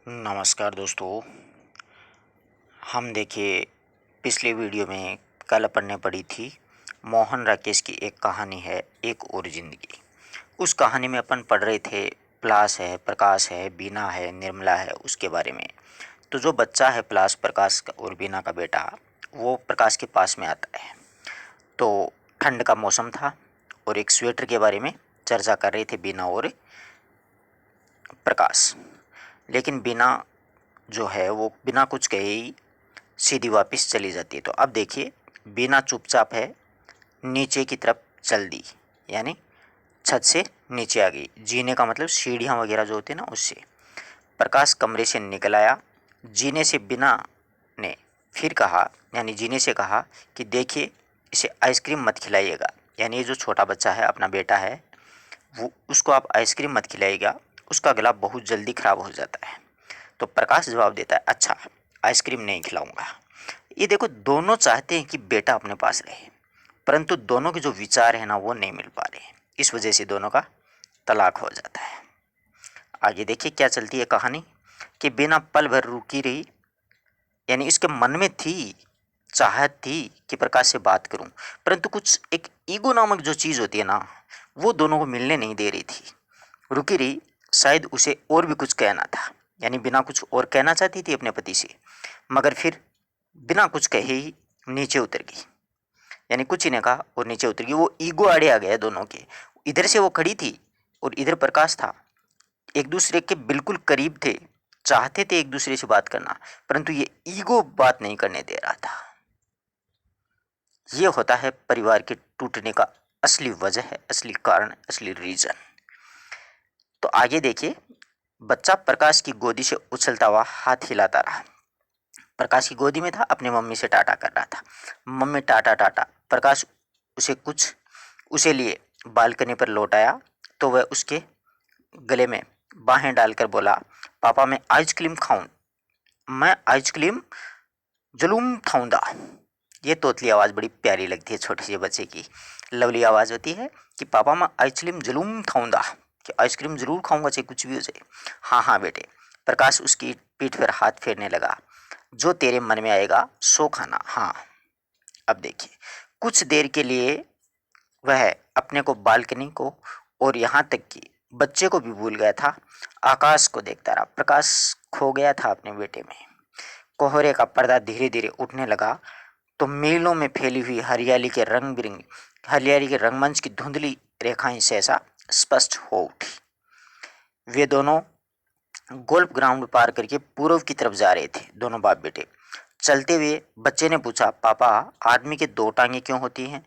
नमस्कार दोस्तों। हम देखिए पिछले वीडियो में कल अपन ने पढ़ी थी मोहन राकेश की एक कहानी है एक और ज़िंदगी। उस कहानी में अपन पढ़ रहे थे पलाश है, प्रकाश है, बीना है, निर्मला है, उसके बारे में। तो जो बच्चा है पलाश, प्रकाश और बीना का बेटा, वो प्रकाश के पास में आता है। तो ठंड का मौसम था और एक स्वेटर के बारे में चर्चा कर रहे थे बीना और प्रकाश। लेकिन बीना जो है वो बिना कुछ कहे ही सीधी वापस चली जाती है। तो अब देखिए बीना चुपचाप है, नीचे की तरफ चल दी, यानी छत से नीचे आ गई। जीने का मतलब सीढ़ियाँ वगैरह जो होती है ना, उससे। प्रकाश कमरे से निकल आया। जीने से बिना ने फिर कहा, यानी जीने से कहा कि देखिए इसे आइसक्रीम मत खिलाइएगा। यानी ये जो छोटा बच्चा है, अपना बेटा है, वो उसको आप आइसक्रीम मत खिलाइएगा, उसका गला बहुत जल्दी ख़राब हो जाता है। तो प्रकाश जवाब देता है, अच्छा आइसक्रीम नहीं खिलाऊंगा। ये देखो, दोनों चाहते हैं कि बेटा अपने पास रहे, परंतु दोनों के जो विचार है ना, वो नहीं मिल पा रहे। इस वजह से दोनों का तलाक हो जाता है। आगे देखिए क्या चलती है कहानी कि बिना पल भर रुकी रही, यानी इसके मन में थी, चाहत थी कि प्रकाश से बात करूं, परंतु कुछ एक ईगो नामक जो चीज़ होती है ना, वो दोनों को मिलने नहीं दे रही थी। रुकी रही, शायद उसे और भी कुछ कहना था, यानी बिना कुछ और कहना चाहती थी अपने पति से, मगर फिर बिना कुछ कहे ही नीचे उतर गई। यानी कुछ ही ने कहा और नीचे उतर गई। वो ईगो आड़े आ गया दोनों के। इधर से वो खड़ी थी और इधर प्रकाश था, एक दूसरे के बिल्कुल करीब थे, चाहते थे एक दूसरे से बात करना, परंतु ये ईगो बात नहीं करने दे रहा था। ये होता है परिवार के टूटने का असली वजह है, असली कारण, असली रीजन। तो आगे देखिए, बच्चा प्रकाश की गोदी से उछलता हुआ हाथ हिलाता रहा। प्रकाश की गोदी में था, अपनी मम्मी से टाटा कर रहा था। मम्मी टाटा टाटा। प्रकाश उसे लिए बालकनी पर लौट आया तो वह उसके गले में बाहें डालकर बोला, पापा मैं आइसक्रीम खाऊं, मैं आइसक्रीम जुलूम खाऊंगा। ये तोतली आवाज़ बड़ी प्यारी लगती है छोटे से बच्चे की। लवली आवाज़ होती है कि पापा मैं आइसक्रीम जुलूम खाऊंगा, कि आइसक्रीम ज़रूर खाऊंगा चाहे कुछ भी हो जाए। हाँ हाँ बेटे। प्रकाश उसकी पीठ पर हाथ फेरने लगा। जो तेरे मन में आएगा सो खाना। हाँ। अब देखिए, कुछ देर के लिए वह अपने को, बालकनी को और यहाँ तक कि बच्चे को भी भूल गया था। आकाश को देखता रहा। प्रकाश खो गया था अपने बेटे में। कोहरे का पर्दा धीरे धीरे उठने लगा तो मीलों में फैली हुई हरियाली के रंगमंच की धुंधली रेखाएं सहसा स्पष्ट हो उठी। वे दोनों गोल्फ ग्राउंड पार करके पूर्व की तरफ जा रहे थे, दोनों बाप बेटे। चलते हुए बच्चे ने पूछा, पापा आदमी के दो टांगे क्यों होती हैं,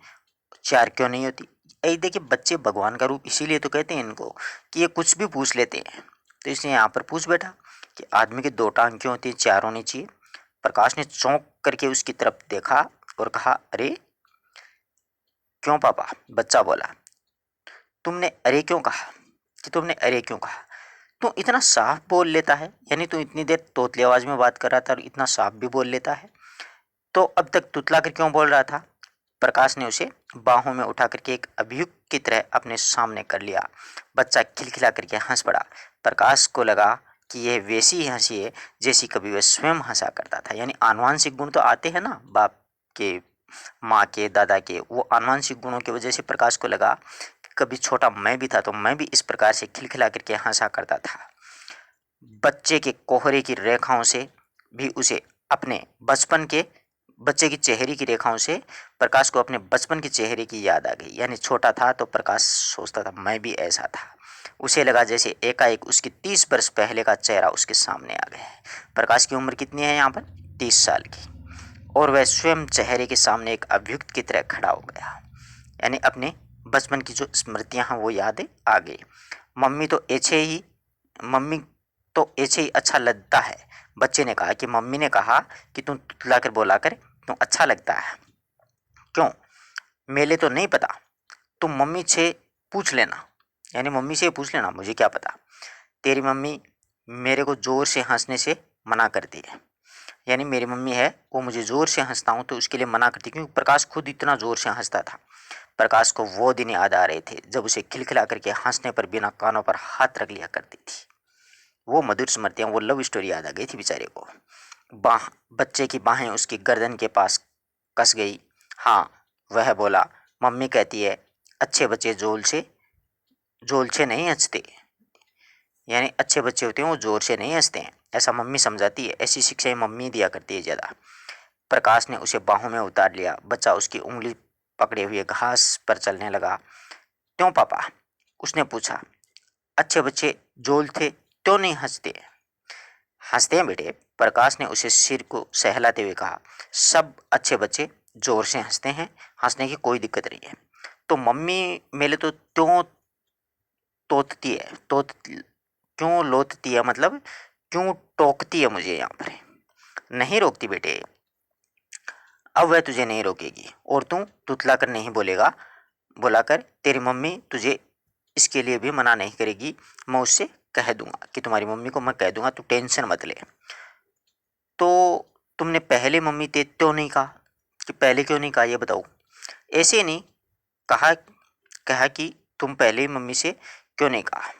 चार क्यों नहीं होती? यही देखिए, बच्चे भगवान का रूप इसीलिए तो कहते हैं इनको कि ये कुछ भी पूछ लेते हैं। तो इसलिए यहाँ पर पूछ बेटा कि आदमी के दो टांग क्यों होती है, चार होनी चाहिए। प्रकाश ने चौंक करके उसकी तरफ देखा और कहा, अरे क्यों पापा? बच्चा बोला, तुमने अरे क्यों कहा? कि तुमने अरे क्यों कहा? तू इतना साफ बोल लेता है, यानी तू इतनी देर तोतली आवाज में बात कर रहा था और इतना साफ भी बोल लेता है, तो अब तक तुतला कर क्यों बोल रहा था? प्रकाश ने उसे बाहों में उठा करके एक अभियुक्त की तरह अपने सामने कर लिया। बच्चा खिलखिला करके हंस पड़ा। प्रकाश को लगा कि यह वैसी ही हंसी है जैसी कभी वह स्वयं हंसा करता था। यानी आनुवांशिक गुण तो आते हैं ना बाप के, माँ के, दादा के, वो आनुवांशिक गुणों की वजह से प्रकाश को लगा कि कभी छोटा मैं भी था तो मैं भी इस प्रकार से खिलखिला करके हंसा करता था। बच्चे के कोहरे की रेखाओं से भी उसे अपने बचपन के, बच्चे की चेहरे की रेखाओं से प्रकाश को अपने बचपन के चेहरे की याद आ गई। यानी छोटा था तो प्रकाश सोचता था मैं भी ऐसा था। उसे लगा जैसे एकाएक उसकी 30 वर्ष पहले का चेहरा उसके सामने आ गया है। प्रकाश की उम्र कितनी है यहाँ पर? 30 साल की। और वह स्वयं चेहरे के सामने एक अभियुक्त की तरह खड़ा हो गया। यानी अपने बचपन की जो स्मृतियाँ हैं वो यादें आ गई। मम्मी तो ऐसे ही मम्मी तो ऐसे ही अच्छा लगता है। बच्चे ने कहा कि मम्मी ने कहा कि तुम तुतला कर बोला कर, तुम अच्छा लगता है। क्यों? मेले तो नहीं पता, तुम मम्मी से पूछ लेना। यानी मम्मी से पूछ लेना, मुझे क्या पता। तेरी मम्मी मेरे को ज़ोर से हंसने से मना करती है। यानी मेरी मम्मी है वो मुझे ज़ोर से हंसता हूँ तो उसके लिए मना करती, क्योंकि प्रकाश खुद इतना ज़ोर से हंसता था। प्रकाश को वो दिन याद आ रहे थे जब उसे खिलखिला करके हंसने पर बिना कानों पर हाथ रख लिया करती थी। वो मधुर स्मृतियाँ, वो लव स्टोरी याद आ गई थी बेचारे को। बच्चे की बाहें उसकी गर्दन के पास कस गई। हाँ, वह बोला, मम्मी कहती है अच्छे बच्चे जोल से नहीं हंसते, यानी अच्छे बच्चे होते हैं वो जोर से नहीं हंसते हैं, ऐसा मम्मी समझाती है। ऐसी शिक्षाएं मम्मी दिया करती है ज़्यादा। प्रकाश ने उसे बाहों में उतार लिया। बच्चा उसकी उंगली पकड़े हुए घास पर चलने लगा। क्यों पापा? उसने पूछा। अच्छे बच्चे जोल थे क्यों नहीं हंसते? हंसते हैं बेटे, प्रकाश ने उसे सिर को सहलाते हुए कहा। सब अच्छे बच्चे जोर से हंसते हैं, हंसने की कोई दिक्कत नहीं है। तो मम्मी मेरे तो क्यों तोतती है, क्यों लोतती है, मतलब क्यों टोकती है मुझे यहाँ पर? नहीं रोकती बेटे, अब वह तुझे नहीं रोकेगी और तू तुतला कर नहीं बुलाकर तेरी मम्मी तुझे इसके लिए भी मना नहीं करेगी। मैं उससे कह दूंगा कि तुम्हारी मम्मी को मैं कह दूंगा, तू टेंशन मत ले। तो तुमने पहले मम्मी ते क्यों नहीं कहा, कि पहले क्यों नहीं कहा ये बताओ? ऐसे नहीं कहा, कहा कि तुम पहले ही मम्मी से क्यों नहीं कहा?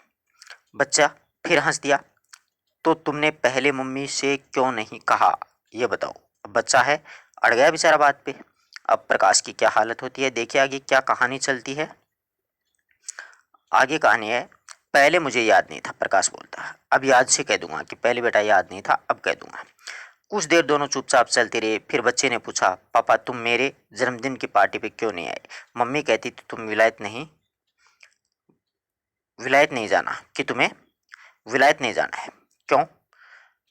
बच्चा फिर हंस दिया। तो तुमने पहले मम्मी से क्यों नहीं कहा ये बताओ? अब बच्चा है, अड़ गया बेचारा बात पे। अब प्रकाश की क्या हालत होती है, देखिए आगे क्या कहानी चलती है। आगे कहानी है, पहले मुझे याद नहीं था, प्रकाश बोलता है, अब याद से कह दूंगा कि पहले बेटा याद नहीं था, अब कह दूंगा। कुछ देर दोनों चुपचाप चलते रहे। फिर बच्चे ने पूछा, पापा तुम मेरे जन्मदिन की पार्टी पे क्यों नहीं आए? मम्मी कहती थी तुम विलायत नहीं जाना, कि तुम्हें विलायत नहीं जाना है। क्यों?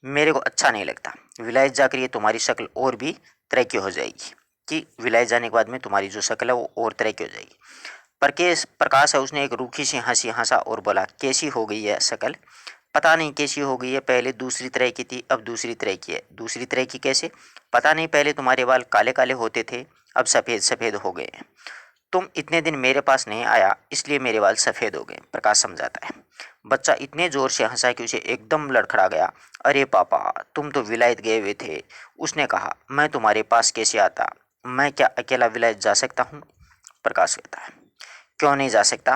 मेरे को अच्छा नहीं लगता। विलायत जाकर ये तुम्हारी शक्ल और भी तरह की हो जाएगी, कि विलायत जाने के बाद में तुम्हारी जो शक्ल है वो और तरह की हो जाएगी। प्रकाश है उसने एक रूखी सी हंसी हंसा और बोला, कैसी हो गई है शक्ल? पता नहीं कैसी हो गई है, पहले दूसरी तरह की थी अब दूसरी तरह की है। दूसरी तरह की कैसे? पता नहीं, पहले तुम्हारे बाल काले काले होते थे, अब सफ़ेद सफ़ेद हो गए हैं। तुम इतने दिन मेरे पास नहीं आया इसलिए मेरे बाल सफ़ेद हो गए, प्रकाश समझाता है। बच्चा इतने ज़ोर से हंसा कि उसे एकदम लड़खड़ा गया। अरे पापा, तुम तो विलायत गए हुए थे। उसने कहा, मैं तुम्हारे पास कैसे आता? मैं क्या अकेला विलायत जा सकता हूँ? प्रकाश कहता है, क्यों नहीं जा सकता?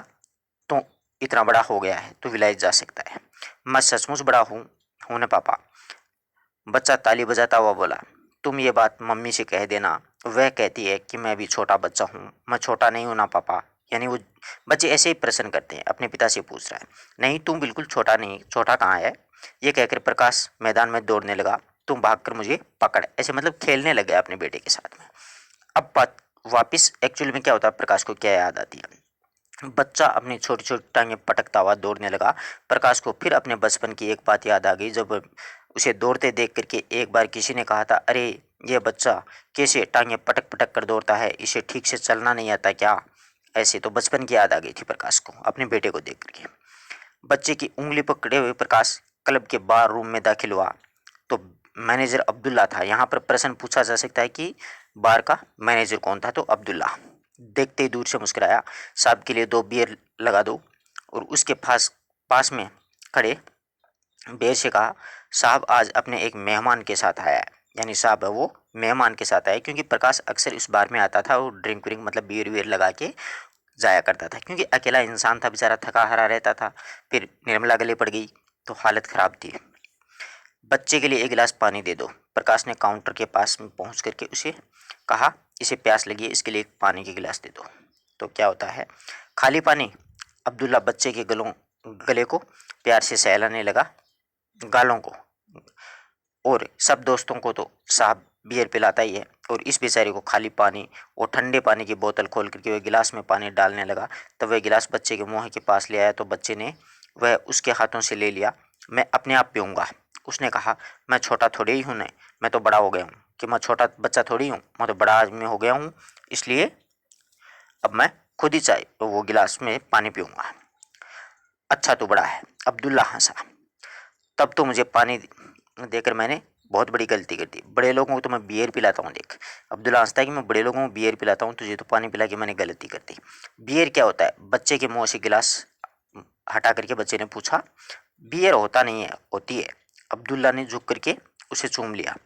तो इतना बड़ा हो गया है तो विलायत जा सकता है। मैं सचमुच बड़ा हूँ ना पापा? बच्चा ताली बजाता हुआ बोला, तुम ये बात मम्मी से कह देना, वह कहती है कि मैं भी छोटा बच्चा हूँ। मैं छोटा नहीं हूँ ना पापा? यानी वो बच्चे ऐसे ही प्रश्न करते हैं, अपने पिता से पूछ रहा है। नहीं, तुम बिल्कुल छोटा नहीं, छोटा कहाँ है? ये कहकर प्रकाश मैदान में दौड़ने लगा। तुम भागकर मुझे पकड़, ऐसे मतलब खेलने लग गया अपने बेटे के साथ में। अब बात वापिस एक्चुअल में क्या होता है, प्रकाश को क्या याद आती है। बच्चा अपनी छोटी छोटी टांगें पटकता हुआ दौड़ने लगा। प्रकाश को फिर अपने बचपन की एक बात याद आ गई, जब उसे दौड़ते देख करके एक बार किसी ने कहा था, अरे ये बच्चा कैसे टांगें पटक पटक कर दौड़ता है, इसे ठीक से चलना नहीं आता क्या? ऐसे तो बचपन की याद आ गई थी प्रकाश को अपने बेटे को देख करके। बच्चे की उंगली पकड़े हुए प्रकाश क्लब के बार रूम में दाखिल हुआ तो मैनेजर अब्दुल्ला था। यहाँ पर प्रश्न पूछा जा सकता है कि बार का मैनेजर कौन था, तो अब्दुल्ला। देखते ही दूर से मुस्कुराया, साहब के लिए 2 बियर लगा दो। और उसके पास पास में खड़े बेर से कहा, साहब आज अपने एक मेहमान के साथ आया है। यानी साहब है वो मेहमान के साथ आया, क्योंकि प्रकाश अक्सर इस बार में आता था और ड्रिंक व्रिंक मतलब बियर वियर लगा के जाया करता था, क्योंकि अकेला इंसान था बेचारा, थका हारा रहता था। फिर निर्मला गले पड़ गई तो हालत ख़राब थी। बच्चे के लिए एक गिलास पानी दे दो। प्रकाश ने काउंटर के पास में पहुंच करके उसे कहा, इसे प्यास लगी है, इसके लिए एक पानी की गिलास दे दो। तो क्या होता है, खाली पानी। अब्दुल्ला बच्चे के गले को प्यार से सहलाने लगा, गालों को। और सब दोस्तों को तो साहब बियर पिलाता ही है, और इस बेचारे को खाली पानी और ठंडे पानी की बोतल खोल करके वह गिलास में पानी डालने लगा। तब वह गिलास बच्चे के मुँह के पास ले आया तो बच्चे ने वह उसके हाथों से ले लिया। मैं अपने आप पीऊँगा। उसने कहा, मैं छोटा थोड़ी ही हूँ, नहीं, मैं तो बड़ा हो गया हूँ। कि मैं छोटा बच्चा थोड़ी हूँ, मैं तो बड़ा आदमी हो गया हूँ, इसलिए अब मैं खुद ही चाय वो गिलास में पानी पीऊँगा। अच्छा तू बड़ा है, अब्दुल्ला हंसा। तब तो मुझे पानी देकर मैंने बहुत बड़ी गलती कर दी। बड़े लोगों को तो मैं बियर पिलाता हूँ, देख। अब्दुल्ला हंसता है कि मैं बड़े लोगों को बियर पिलाता हूँ, तुझे तो पानी पिला के मैंने गलती कर दी। बियर क्या होता है? बच्चे के मुँह से गिलास हटा करके बच्चे ने पूछा। बियर होता नहीं है, होती है। अब्दुल्ला ने झुक करके उसे चूम लिया।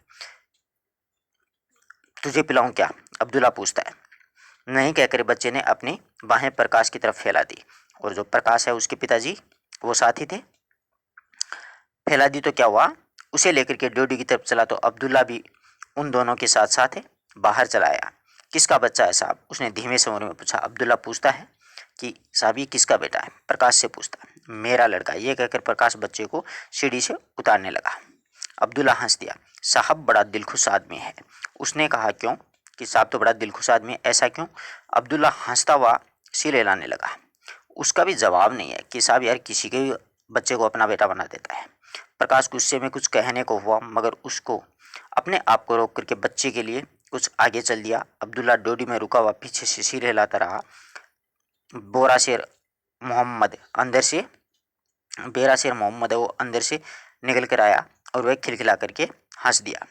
तुझे पिलाऊं क्या? अब्दुल्ला पूछता है। नहीं कहकर बच्चे ने अपनी बाहें प्रकाश की तरफ फैला दी, और जो प्रकाश है उसके पिताजी वो साथ ही थे। फैला दी तो क्या हुआ, उसे लेकर के डोडी की तरफ चला तो अब्दुल्ला भी उन दोनों के साथ साथ बाहर चला आया। किसका बच्चा है साहब, उसने धीमे से में पूछा। अब्दुल्ला पूछता है कि साहब ये किसका बेटा है, प्रकाश से पूछता है। मेरा लड़का, ये कहकर प्रकाश बच्चे को सीढ़ी से उतारने लगा। अब्दुल्ला हंस दिया। साहब बड़ा दिलखुश आदमी है। उसने कहा क्यों, कि साहब तो बड़ा दिलखुश आदमी है, ऐसा क्यों। अब्दुल्ला हंसता हुआ सिर हिलाने लगा। उसका भी जवाब नहीं है कि साहब यार किसी के भी बच्चे को अपना बेटा बना देता है। प्रकाश गुस्से में कुछ कहने को हुआ मगर उसको अपने आप को रोक करके बच्चे के लिए कुछ आगे चल दिया। अब्दुल्ला डोडी में रुका हुआ पीछे से सिर हिलाता रहा। बोरा शेर मोहम्मद अंदर से बेरा शेर मोहम्मद है वो अंदर से निकल कर आया और वह खिलखिला करके हंस दिया।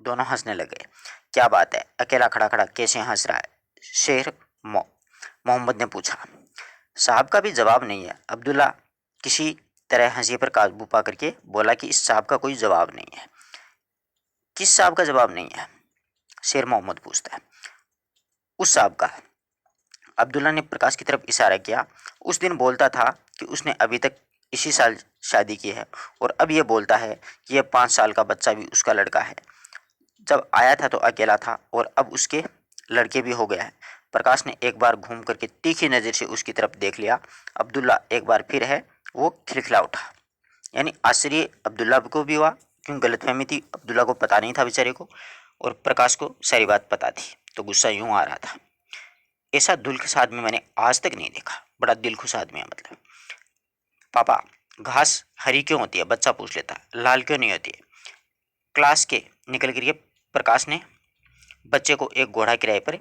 दोनों हंसने लगे। क्या बात है, अकेला खड़ा खड़ा कैसे हंस रहा है, शेर मोहम्मद ने पूछा। साहब का भी जवाब नहीं है। अब्दुल्ला किसी तरह हंसी पर काबू पा करके बोला कि इस साहब का कोई जवाब नहीं है। किस साहब का जवाब नहीं है, शेर मोहम्मद पूछता है। उस साहब का। अब्दुल्ला ने प्रकाश की तरफ इशारा किया। उस दिन बोलता था कि उसने अभी तक इसी साल शादी की है और अब ये बोलता है कि यह 5 साल का बच्चा भी उसका लड़का है। जब आया था तो अकेला था और अब उसके लड़के भी हो गया है। प्रकाश ने एक बार घूम करके तीखी नज़र से उसकी तरफ देख लिया। अब्दुल्ला एक बार फिर है वो खिलखिला उठा। यानी आश्चर्य अब्दुल्ला को भी हुआ, क्यों गलतफहमी थी, अब्दुल्ला को पता नहीं था बेचारे को, और प्रकाश को सारी बात पता थी, तो गुस्सा यूं आ रहा था। ऐसा दिलखुश आदमी मैंने आज तक नहीं देखा, बड़ा दिलखुश आदमी है मतलब। पापा घास हरी क्यों होती है, बच्चा पूछ लेता, लाल क्यों नहीं होती है। क्लास के निकल कर प्रकाश ने बच्चे को एक घोड़ा किराए पर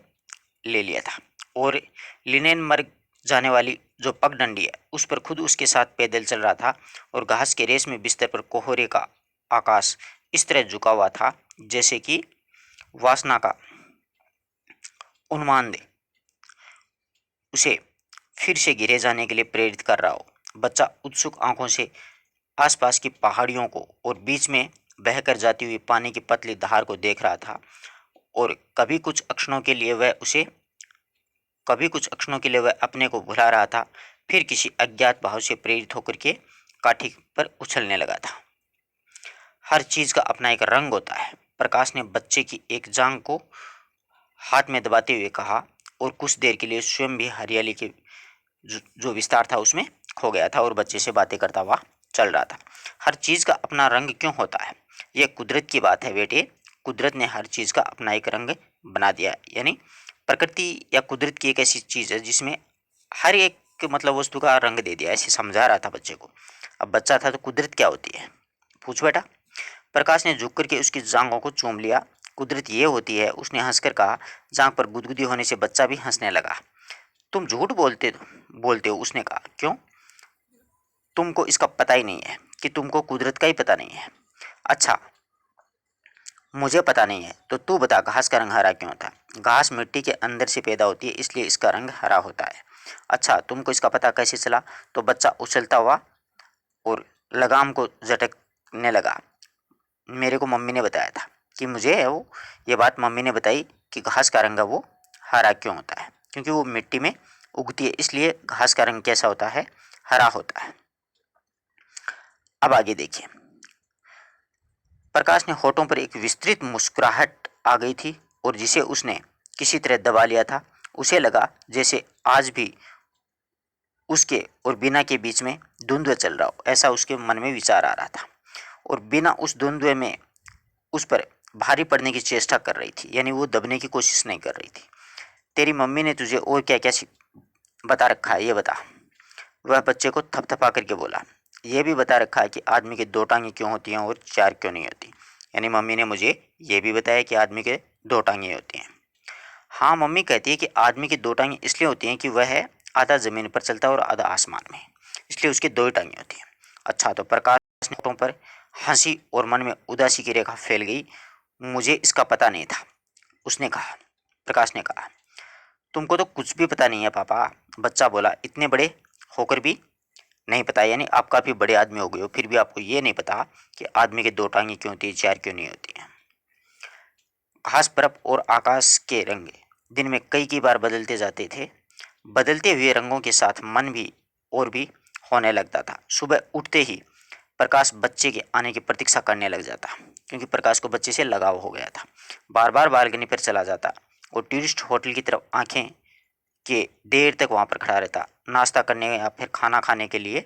ले लिया था और लिनेन मर जाने वाली जो पगडंडी है उस पर खुद उसके साथ पैदल चल रहा था और घास के रेस में बिस्तर पर कोहरे का आकाश इस तरह झुका हुआ था जैसे कि वासना का उन्माद उसे फिर से गिरे जाने के लिए प्रेरित कर रहा हो। बच्चा उत्सुक आंखों से आसपास की पहाड़ियों को और बीच में बहकर जाती हुई पानी की पतली धार को देख रहा था और कभी कुछ अक्षणों के लिए वह अपने को भुला रहा था, फिर किसी अज्ञात भाव से प्रेरित होकर के काठी पर उछलने लगा था। हर चीज का अपना एक रंग होता है, प्रकाश ने बच्चे की एक जांघ को हाथ में दबाते हुए कहा और कुछ देर के लिए स्वयं भी हरियाली के जो विस्तार था उसमें खो गया था और बच्चे से बातें करता हुआ चल रहा था। हर चीज का अपना रंग क्यों होता है, यह कुदरत की बात है बेटे। कुदरत ने हर चीज का अपना एक रंग बना दिया है। यानी प्रकृति या कुदरत की एक ऐसी चीज है जिसमें हर एक मतलब वस्तु का रंग दे दिया, ऐसे समझा रहा था बच्चे को। अब बच्चा था तो कुदरत क्या होती है, पूछ बेटा। प्रकाश ने झुक करके उसकी जांघों को चूम लिया। कुदरत ये होती है, उसने हंसकर कहा। जांघ पर गुदगुदी होने से बच्चा भी हंसने लगा। तुम झूठ बोलते हो, उसने कहा। क्यों, तुमको इसका पता ही नहीं है कि तुमको कुदरत का ही पता नहीं है। अच्छा मुझे पता नहीं है तो तू बता, घास का रंग हरा क्यों होता है। घास मिट्टी के अंदर से पैदा होती है इसलिए इसका रंग हरा होता है। अच्छा तुमको इसका पता कैसे चला, तो बच्चा उछलता हुआ और लगाम को झटकने लगा। मेरे को मम्मी ने बताया था कि मुझे है वो, ये बात मम्मी ने बताई कि घास का रंग वो हरा क्यों होता है, क्योंकि वो मिट्टी में उगती है इसलिए घास का रंग कैसा होता है, हरा होता है। अब आगे देखिए। प्रकाश ने होठों पर एक विस्तृत मुस्कुराहट आ गई थी और जिसे उसने किसी तरह दबा लिया था। उसे लगा जैसे आज भी उसके और बीना के बीच में द्वंद्व चल रहा हो, ऐसा उसके मन में विचार आ रहा था। और बीना उस द्वंद्व में उस पर भारी पड़ने की चेष्टा कर रही थी, यानी वो दबने की कोशिश नहीं कर रही थी। तेरी मम्मी ने तुझे और क्या क्या बता रखा है, ये बता। वह बच्चे को थपथपा करके बोला। यह भी बता रखा है कि आदमी की 2 टांगें क्यों होती हैं और 4 क्यों नहीं होती। यानी मम्मी ने मुझे ये भी बताया कि आदमी के 2 टांगें होती हैं। हाँ मम्मी कहती है कि आदमी की 2 टांगें इसलिए होती हैं कि वह आधा ज़मीन पर चलता है और आधा आसमान में, इसलिए उसकी 2 ही टांगें होती हैं। अच्छा, तो प्रकाश ने होठों पर हंसी और मन में उदासी की रेखा फैल गई। मुझे इसका पता नहीं था, उसने कहा। प्रकाश ने कहा। तुमको तो कुछ भी पता नहीं है पापा, बच्चा बोला। इतने बड़े होकर भी नहीं पता, यानी आप काफ़ी बड़े आदमी हो गए हो फिर भी आपको ये नहीं पता कि आदमी के 2 टांगें क्यों होती है, 4 क्यों नहीं होती हैं। घास, बर्फ और आकाश के रंग दिन में कई बार बदलते जाते थे। बदलते हुए रंगों के साथ मन भी और भी होने लगता था। सुबह उठते ही प्रकाश बच्चे के आने की प्रतीक्षा करने लग जाता, क्योंकि प्रकाश को बच्चे से लगाव हो गया था। बार बार बालकनी पर चला जाता और टूरिस्ट होटल की तरफ आंखें के देर तक वहाँ पर खड़ा रहता। नाश्ता करने या फिर खाना खाने के लिए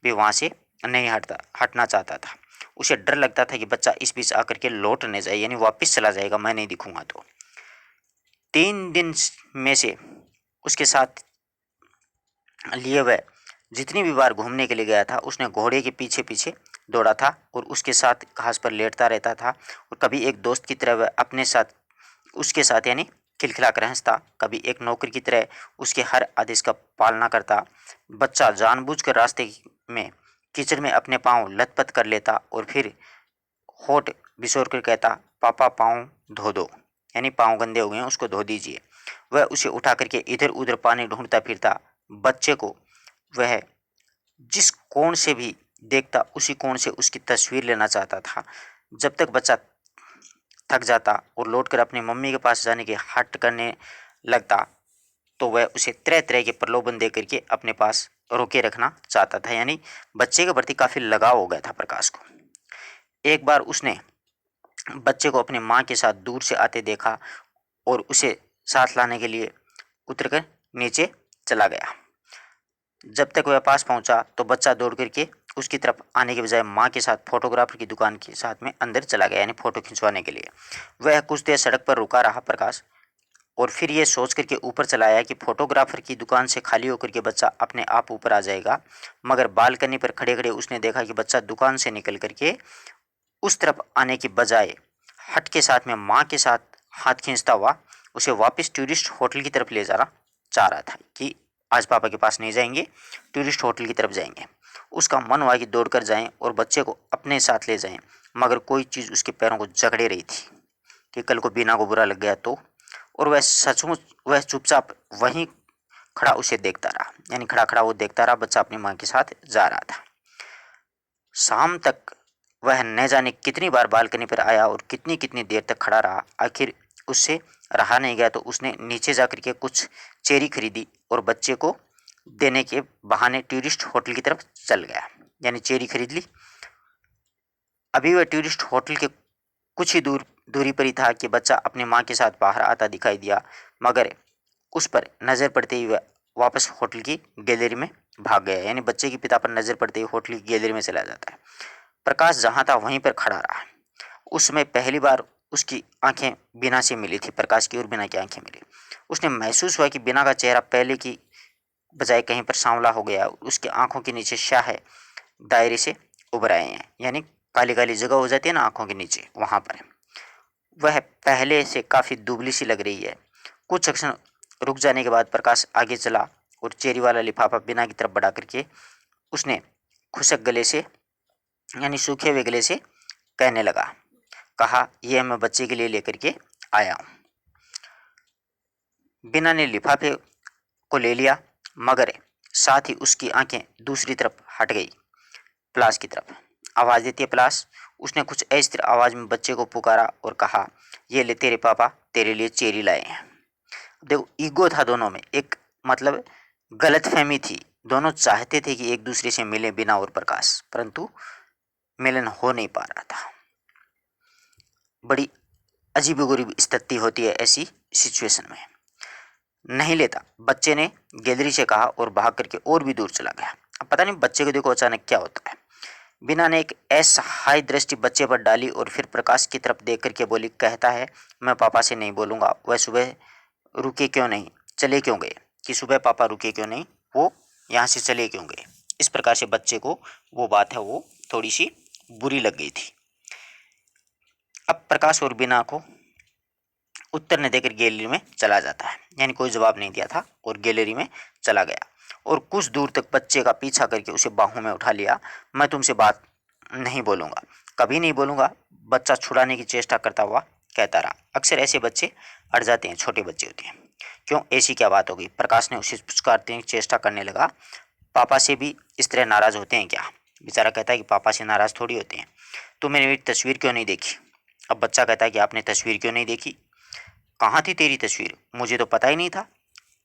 भी वहाँ से नहीं हटना चाहता था। उसे डर लगता था कि बच्चा इस बीच आकर के लौट न जाए, यानी वापस चला जाएगा मैं नहीं दिखूंगा तो। 3 दिन में से उसके साथ लिए वह जितनी भी बार घूमने के लिए गया था, उसने घोड़े के पीछे पीछे दौड़ा था और उसके साथ घास पर लेटता रहता था। और कभी एक दोस्त की तरह वह अपने साथ उसके साथ यानी खिलखिलाकर हंसता, कभी एक नौकर की तरह उसके हर आदेश का पालना करता। बच्चा जानबूझकर रास्ते में कीचड़ में अपने पाँव लथपथ कर लेता और फिर होठ बिसोर कर कहता, पापा पाँव धो दो, यानी पाँव गंदे हो गए हैं उसको धो दीजिए। वह उसे उठा करके इधर उधर पानी ढूंढता फिरता। बच्चे को वह जिस कोण से भी देखता उसी कोण से उसकी तस्वीर लेना चाहता था। जब तक बच्चा थक जाता और लौटकर अपनी मम्मी के पास जाने की हट करने लगता, तो वह उसे तरह तरह के प्रलोभन दे करके अपने पास रोके रखना चाहता था। यानी बच्चे के प्रति काफ़ी लगाव हो गया था प्रकाश को। एक बार उसने बच्चे को अपनी माँ के साथ दूर से आते देखा और उसे साथ लाने के लिए उतरकर नीचे चला गया। जब तक वह पास पहुंचा तो बच्चा दौड़ करके उसकी तरफ आने के बजाय माँ के साथ फोटोग्राफर की दुकान के साथ में अंदर चला गया, यानी फ़ोटो खिंचवाने के लिए। वह कुछ देर सड़क पर रुका रहा प्रकाश, और फिर ये सोच करके ऊपर चला आया कि फोटोग्राफर की दुकान से खाली होकर के बच्चा अपने आप ऊपर आ जाएगा। मगर बालकनी पर खड़े खड़े उसने देखा कि बच्चा दुकान से निकल करके उस तरफ आने की बजाय हट के साथ में माँ के साथ हाथ खींचता हुआ उसे वापस टूरिस्ट होटल की तरफ ले जाना चाह रहा था कि आज पापा के पास नहीं जाएंगे, टूरिस्ट होटल की तरफ जाएंगे। उसका मन हुआ कि दौड़ कर जाएं और बच्चे को अपने साथ ले जाएं, मगर कोई चीज़ उसके पैरों को जकड़े रही थी कि कल को बीना को बुरा लग गया तो। और वह सचमुच वह चुपचाप वहीं खड़ा उसे देखता रहा, यानी खड़ा खड़ा वो देखता रहा, बच्चा अपनी माँ के साथ जा रहा था। शाम तक वह न जाने कितनी बार बालकनी पर आया और कितनी कितनी देर तक खड़ा रहा। आखिर उससे रहा नहीं गया तो उसने नीचे जा कर के कुछ चेरी खरीदी और बच्चे को देने के बहाने टूरिस्ट होटल की तरफ चल गया, यानी चेरी खरीद ली। अभी वह टूरिस्ट होटल के कुछ ही दूरी पर ही था कि बच्चा अपनी माँ के साथ बाहर आता दिखाई दिया, मगर उस पर नज़र पड़ते ही वह वापस होटल की गैलरी में भाग गया, यानी बच्चे के पिता पर नज़र पड़ते ही होटल की गैलरी में चला जाता है। प्रकाश जहाँ था वहीं पर खड़ा रहा। उस समय पहली बार उसकी आंखें बीना से मिली थी, प्रकाश की और बीना की आंखें मिली। उसने महसूस हुआ कि बीना का चेहरा पहले की बजाय कहीं पर सांवला हो गया। उसकी आंखों के नीचे स्याह दायरे से उभर आए हैं, यानी काली काली जगह हो जाती है ना आंखों के नीचे, वहाँ पर वह पहले से काफ़ी दुबली सी लग रही है। कुछ क्षण रुक जाने के बाद प्रकाश आगे चला और चेरी वाला लिफाफा बीना की तरफ बढ़ा करके उसने खुशक गले से, यानी सूखे हुए गले से कहने लगा, कहा यह मैं बच्चे के लिए लेकर के आया हूँ। बीना ने लिफाफे को ले लिया, मगर साथ ही उसकी आंखें दूसरी तरफ हट गई, प्लास की तरफ। आवाज़ देती है प्लास। उसने कुछ अस्थिर आवाज़ में बच्चे को पुकारा और कहा, ये ले तेरे पापा तेरे लिए चेरी लाए हैं। देखो ईगो था दोनों में, एक मतलब गलतफहमी थी। दोनों चाहते थे कि एक दूसरे से मिले बिना और प्रकाश, परंतु मिलन हो नहीं पा रहा था। बड़ी अजीबोगरीब स्थिति होती है ऐसी सिचुएशन में। नहीं लेता, बच्चे ने गैलरी से कहा और भाग करके और भी दूर चला गया। अब पता नहीं बच्चे को देखो अचानक क्या होता है। बिना ने एक असहाय दृष्टि बच्चे पर डाली और फिर प्रकाश की तरफ देख करके बोली, कहता है मैं पापा से नहीं बोलूँगा। वह सुबह रुके क्यों नहीं, चले क्यों गए, कि सुबह पापा रुके क्यों नहीं, वो यहाँ से चले क्यों गए। इस प्रकार से बच्चे को वो बात है वो थोड़ी सी बुरी लग गई थी। अब प्रकाश और बिना को उत्तर न देकर गैलरी में चला जाता है, यानी कोई जवाब नहीं दिया था और गैलरी में चला गया और कुछ दूर तक बच्चे का पीछा करके उसे बाहों में उठा लिया। मैं तुमसे बात नहीं बोलूँगा, कभी नहीं बोलूँगा, बच्चा छुड़ाने की चेष्टा करता हुआ कहता रहा। अक्सर ऐसे बच्चे अड़ जाते हैं, छोटे बच्चे होते हैं। क्यों, ऐसी क्या बात होगी? प्रकाश ने उसे पुचकारने की चेष्टा करने लगा। पापा से भी इस तरह नाराज़ होते हैं क्या? बेचारा कहता है कि पापा से नाराज़ थोड़ी होते हैं। तुमने मेरी तस्वीर क्यों नहीं देखी? अब बच्चा कहता है कि आपने तस्वीर क्यों नहीं देखी? कहाँ थी तेरी तस्वीर, मुझे तो पता ही नहीं था।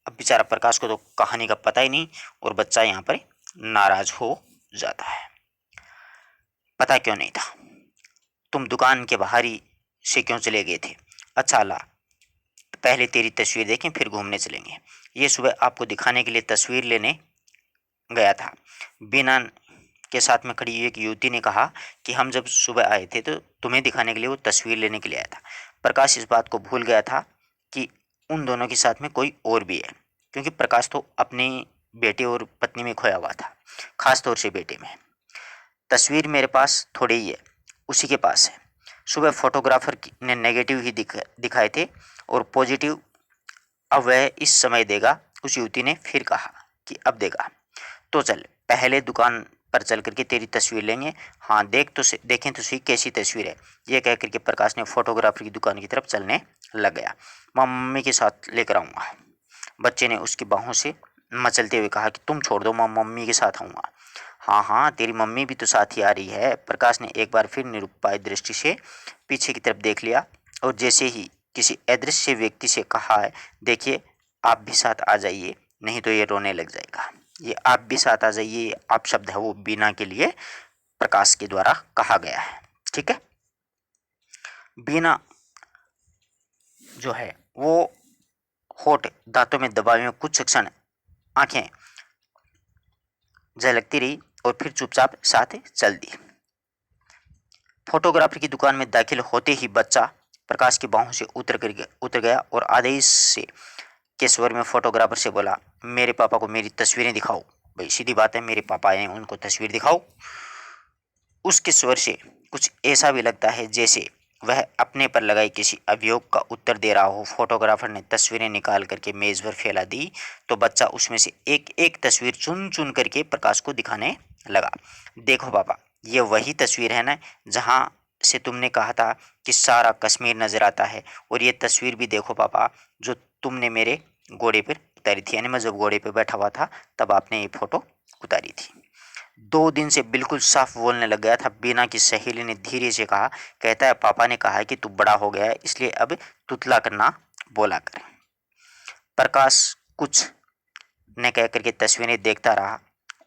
अब बेचारा प्रकाश को तो कहानी का पता ही नहीं और बच्चा यहाँ पर नाराज हो जाता है। पता क्यों नहीं था? तुम दुकान के बाहर ही से क्यों चले गए थे? अच्छा ला, पहले तेरी तस्वीर देखें फिर घूमने चलेंगे। ये सुबह आपको दिखाने के लिए तस्वीर लेने गया था। बीना के साथ में खड़ी एक युवती ने कहा कि हम जब सुबह आए थे तो तुम्हें दिखाने के लिए वो तस्वीर लेने के लिए आया था। प्रकाश इस बात को भूल गया था कि उन दोनों के साथ में कोई और भी है, क्योंकि प्रकाश तो अपने बेटे और पत्नी में खोया हुआ था, खास तौर से बेटे में। तस्वीर मेरे पास थोड़े ही है, उसी के पास है। सुबह फोटोग्राफर ने नेगेटिव ही दिखाए थे और पॉजिटिव अब वह इस समय देगा। उस युवती ने फिर कहा कि अब देगा। तो चल पहले दुकान पर चल करके तेरी तस्वीर लेंगे। हाँ देखें तो सही कैसी तस्वीर है। ये कह करके प्रकाश ने फोटोग्राफर की दुकान की तरफ चलने लग गया। मैं मम्मी के साथ लेकर आऊँगा, बच्चे ने उसकी बाहों से मचलते हुए कहा कि तुम छोड़ दो, मैं मम्मी के साथ आऊँगा। हाँ हाँ, तेरी मम्मी भी तो साथ ही आ रही है। प्रकाश ने एक बार फिर निरुपाय दृष्टि से पीछे की तरफ देख लिया और जैसे ही किसी अदृश्य व्यक्ति से कहा है, देखिए आप भी साथ आ जाइए, नहीं तो ये रोने लग जाएगा। ये आप भी साथ आ जाइए, ये आप शब्द है वो बीना के लिए प्रकाश के द्वारा कहा गया है। ठीक है। बीना जो है वो होठ दांतों में दबाए हुए कुछ क्षण आंखें झलकती रही और फिर चुपचाप साथ चल दी। फोटोग्राफर की दुकान में दाखिल होते ही बच्चा प्रकाश की बाहों से उतर गया और आदेश से के स्वर में फोटोग्राफर से बोला, मेरे पापा को मेरी तस्वीरें दिखाओ। भाई सीधी बात है, मेरे पापा आए हैं, उनको तस्वीर दिखाओ। उसके स्वर से कुछ ऐसा भी लगता है जैसे वह अपने पर लगाई किसी अभियोग का उत्तर दे रहा हो। फोटोग्राफर ने तस्वीरें निकाल करके मेज पर फैला दी तो बच्चा उसमें से एक एक तस्वीर चुन चुन करके प्रकाश को दिखाने लगा। देखो पापा, ये वही तस्वीर है ना जहाँ से तुमने कहा था कि सारा कश्मीर नजर आता है, और ये तस्वीर भी देखो पापा जो तुमने मेरे घोड़े पर उतारी थी, यानी मैं जब घोड़े पर बैठा हुआ था तब आपने ये फोटो उतारी थी। 2 दिन से बिल्कुल साफ बोलने लग गया था। बीना की सहेली ने धीरे से कहा, कहता है पापा ने कहा है कि तू बड़ा हो गया है, इसलिए अब तुतला करना बोला कर। प्रकाश कुछ न कह करके तस्वीरें देखता रहा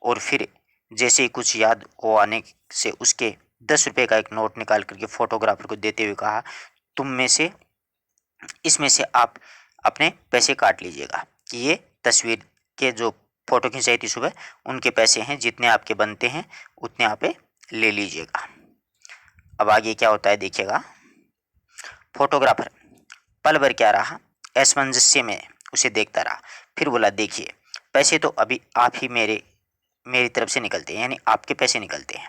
और फिर जैसे ही कुछ याद को आने से उसके 10 रुपए का एक नोट निकाल करके फोटोग्राफर को देते हुए कहा, तुम में से इसमें से आप अपने पैसे काट लीजिएगा कि ये तस्वीर के जो फोटो खिंचाई थी सुबह उनके पैसे हैं, जितने आपके बनते हैं उतने आप ले लीजिएगा। अब आगे क्या होता है देखिएगा। फोटोग्राफर पल भर क्या रहा, असमंजस्य में उसे देखता रहा, फिर बोला, देखिए पैसे तो अभी आप ही मेरी तरफ से निकलते हैं, यानी आपके पैसे निकलते हैं।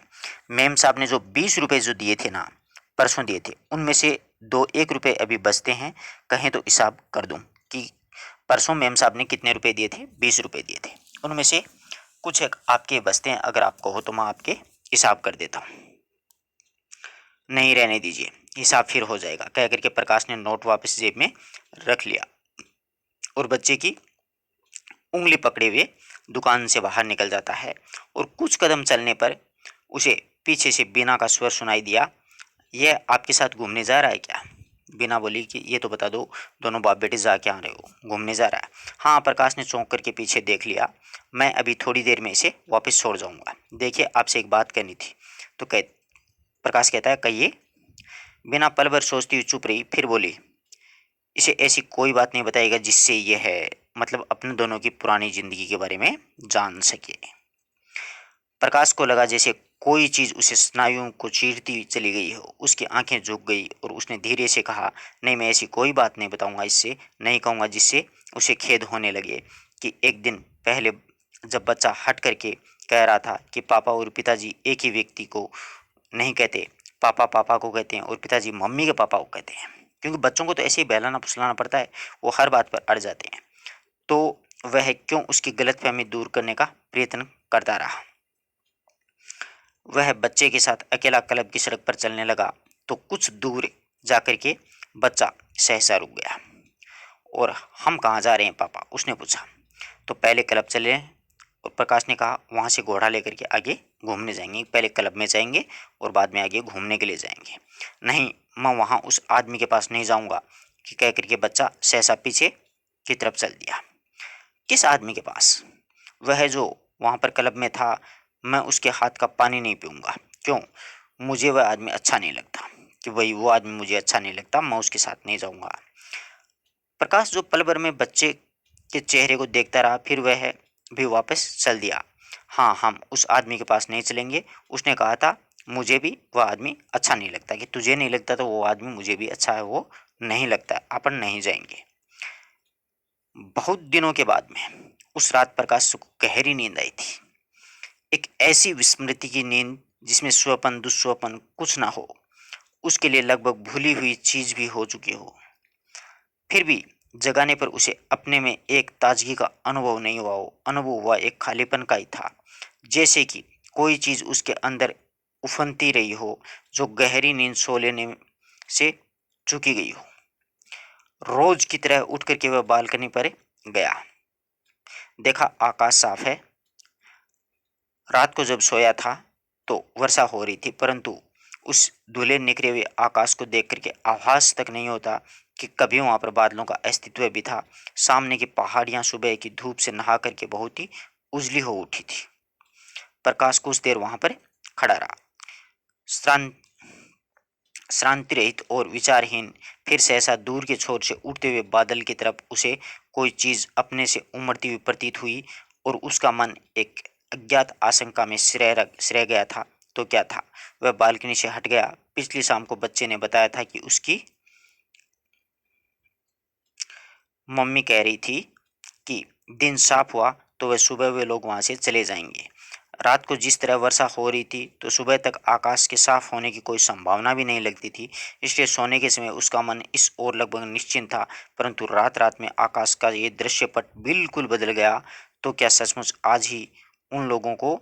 मेम साहब ने जो 20 रुपये जो दिए थे ना, परसों दिए थे, उनमें से 1 रुपये अभी बचते हैं। कहें तो हिसाब कर दूं कि परसों मेम साहब ने कितने रुपए दिए थे? 20 रुपये दिए थे। उनमें से कुछ एक आपके बचते हैं, अगर आपको हो तो मैं आपके हिसाब कर देता हूँ। नहीं, रहने दीजिए, हिसाब फिर हो जाएगा, कह करके प्रकाश ने नोट वापस जेब में रख लिया और बच्चे की उंगली पकड़े हुए दुकान से बाहर निकल जाता है। और कुछ कदम चलने पर उसे पीछे से बीना का स्वर सुनाई दिया, यह आपके साथ घूमने जा रहा है क्या? बीना बोली कि ये तो बता दो, दोनों बाप बेटे जा क्या रहे हो? घूमने जा रहा है। हाँ, प्रकाश ने चौंक करके पीछे देख लिया। मैं अभी थोड़ी देर में इसे वापस छोड़ जाऊंगा। देखिए आपसे एक बात करनी थी। तो प्रकाश कहता है, कहिए। बिना पल भर सोचती हुई चुप रही, फिर बोली, इसे ऐसी कोई बात नहीं बताएगा जिससे यह है मतलब अपने दोनों की पुरानी जिंदगी के बारे में जान सके। प्रकाश को लगा जैसे कोई चीज उसे स्नायुओं को चीरती चली गई हो। उसकी आंखें झुक गई और उसने धीरे से कहा, नहीं, मैं ऐसी कोई बात नहीं बताऊंगा, इससे नहीं कहूंगा जिससे उसे खेद होने लगे कि एक दिन पहले जब बच्चा हट करके कह रहा था कि पापा और पिताजी एक ही व्यक्ति को नहीं कहते, पापा पापा को कहते हैं और पिताजी मम्मी के पापा को कहते हैं, क्योंकि बच्चों को तो ऐसे ही बहलाना फुसलाना पड़ता है, वो हर बात पर अड़ जाते हैं। तो वह क्यों उसकी गलतफहमी दूर करने का प्रयत्न करता रहा। वह बच्चे के साथ अकेला क्लब की सड़क पर चलने लगा तो कुछ दूर जाकर के बच्चा सहसा रुक गया। और हम कहाँ जा रहे हैं पापा? उसने पूछा। तो पहले क्लब चले, और प्रकाश ने कहा वहाँ से घोड़ा लेकर के आगे घूमने जाएंगे, पहले क्लब में जाएंगे और बाद में आगे घूमने के लिए जाएंगे। नहीं, मैं वहाँ उस आदमी के पास नहीं जाऊँगा, कि कह करके बच्चा सहसा पीछे की तरफ चल दिया। किस आदमी के पास? वह जो वहाँ पर क्लब में था, मैं उसके हाथ का पानी नहीं पीऊँगा। क्यों? मुझे वह आदमी अच्छा नहीं लगता, कि वही वो आदमी मुझे अच्छा नहीं लगता, मैं उसके साथ नहीं जाऊंगा। प्रकाश जो पल भर में बच्चे के चेहरे को देखता रहा, फिर वह भी वापस चल दिया। हाँ, हम उस आदमी के पास नहीं चलेंगे। उसने कहा था मुझे भी वह आदमी अच्छा नहीं लगता, कि तुझे नहीं लगता तो वो आदमी मुझे भी अच्छा है वो नहीं लगता, अपन नहीं जाएंगे। बहुत दिनों के बाद में उस रात प्रकाश को गहरी नींद आई थी। एक ऐसी विस्मृति की नींद जिसमें स्वपन दुस्वपन कुछ ना हो, उसके लिए लगभग भूली हुई चीज भी हो चुकी हो। फिर भी जगाने पर उसे अपने में एक ताजगी का अनुभव नहीं हुआ हो, अनुभव हुआ एक खालीपन का ही था, जैसे कि कोई चीज उसके अंदर उफनती रही हो, जो गहरी नींद सो लेने से चुकी गई हो। रोज की तरह उठ करके वह बालकनी पर गया। देखा आकाश साफ है। रात को जब सोया था तो वर्षा हो रही थी, परंतु उस धुले निकले हुए आकाश को देख करके आभास तक नहीं होता कि कभी वहां पर बादलों का अस्तित्व भी था। सामने की पहाड़ियां सुबह की धूप से नहा करके बहुत ही उजली हो उठी थी। प्रकाश कुछ देर वहां पर खड़ा रहा, श्रांत श्रांति रहित और विचारहीन। फिर सहसा दूर के छोर से उठते हुए बादल की तरफ उसे कोई चीज अपने से उमड़ती हुई प्रतीत हुई, और उसका मन एक अज्ञात आशंका में सिरह गया था। तो क्या था? वह बालकनी से हट गया। पिछली शाम को बच्चे ने बताया था कि उसकी मम्मी कह रही थी कि दिन साफ हुआ तो वह सुबह वे लोग वहां से चले जाएंगे। रात को जिस तरह वर्षा हो रही थी तो सुबह तक आकाश के साफ होने की कोई संभावना भी नहीं लगती थी, इसलिए सोने के समय उसका मन इस ओर लगभग निश्चिंत था। परंतु रात रात में आकाश का ये दृश्यपट बिल्कुल बदल गया। तो क्या सचमुच आज ही उन लोगों को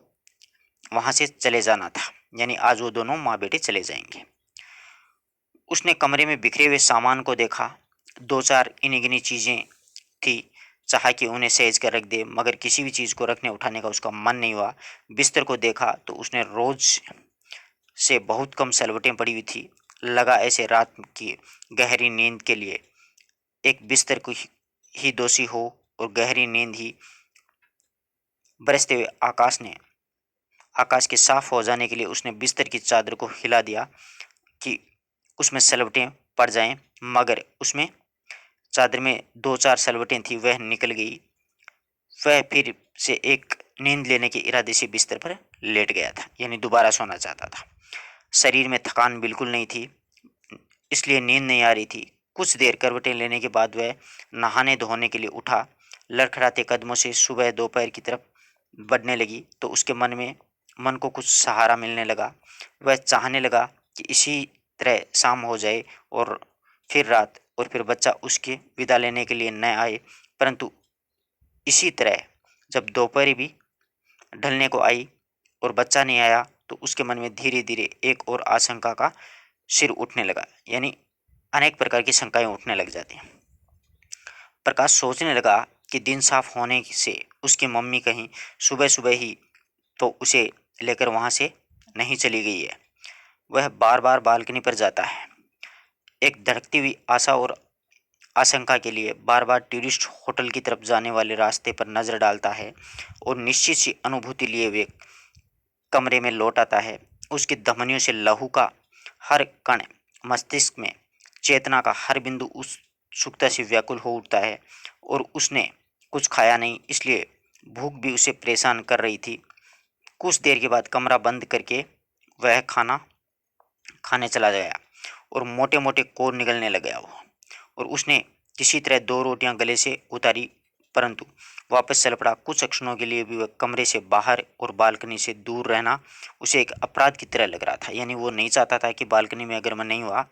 वहां से चले जाना था? यानी आज वो दोनों माँ बेटे चले जाएंगे। उसने कमरे में बिखरे हुए सामान को देखा। दो चार इनी गिनी चीजें थी, चाहा कि उन्हें सहेज कर रख दे, मगर किसी भी चीज को रखने उठाने का उसका मन नहीं हुआ। बिस्तर को देखा तो उसने रोज से बहुत कम सलवटें पड़ी हुई थी। लगा ऐसे रात की गहरी नींद के लिए एक बिस्तर को ही दोषी हो, और गहरी नींद ही बरसते हुए आकाश के साफ हो जाने के लिए उसने बिस्तर की चादर को हिला दिया कि उसमें सलवटें पड़ जाएं, मगर उसमें चादर में दो चार सलवटें थी, वह निकल गई। वह फिर से एक नींद लेने के इरादे से बिस्तर पर लेट गया था, यानी दोबारा सोना चाहता था। शरीर में थकान बिल्कुल नहीं थी, इसलिए नींद नहीं आ रही थी। कुछ देर करवटें लेने के बाद वह नहाने धोने के लिए उठा। लड़खड़ाते कदमों से सुबह दोपहर की तरफ बढ़ने लगी तो उसके मन को कुछ सहारा मिलने लगा। वह चाहने लगा कि इसी तरह शाम हो जाए और फिर रात, और फिर बच्चा उसके विदा लेने के लिए न आए। परंतु इसी तरह जब दोपहर भी ढलने को आई और बच्चा नहीं आया तो उसके मन में धीरे धीरे एक और आशंका का सिर उठने लगा, यानी अनेक प्रकार की शंकाएं उठने लग जाती हैं। प्रकाश सोचने लगा कि दिन साफ होने से उसकी मम्मी कहीं सुबह सुबह ही तो उसे लेकर वहां से नहीं चली गई है। वह बार बार बालकनी पर जाता है, एक धड़कती हुई आशा और आशंका के लिए बार बार टूरिस्ट होटल की तरफ जाने वाले रास्ते पर नजर डालता है, और निश्चित सी अनुभूति लिए हुए कमरे में लौट आता है। उसकी धमनियों से लहू का हर कण, मस्तिष्क में चेतना का हर बिंदु उत्सुकता से व्याकुल हो उठता है। और उसने कुछ खाया नहीं, इसलिए भूख भी उसे परेशान कर रही थी। कुछ देर के बाद कमरा बंद करके वह खाना खाने चला गया और मोटे मोटे कोर निकलने लग गया वो। और उसने किसी तरह दो रोटियां गले से उतारी, परंतु वापस चल पड़ा। कुछ क्षणों के लिए भी वह कमरे से बाहर और बालकनी से दूर रहना उसे एक अपराध की तरह लग रहा था। यानी वो नहीं चाहता था कि बालकनी में अगर मैं नहीं हुआ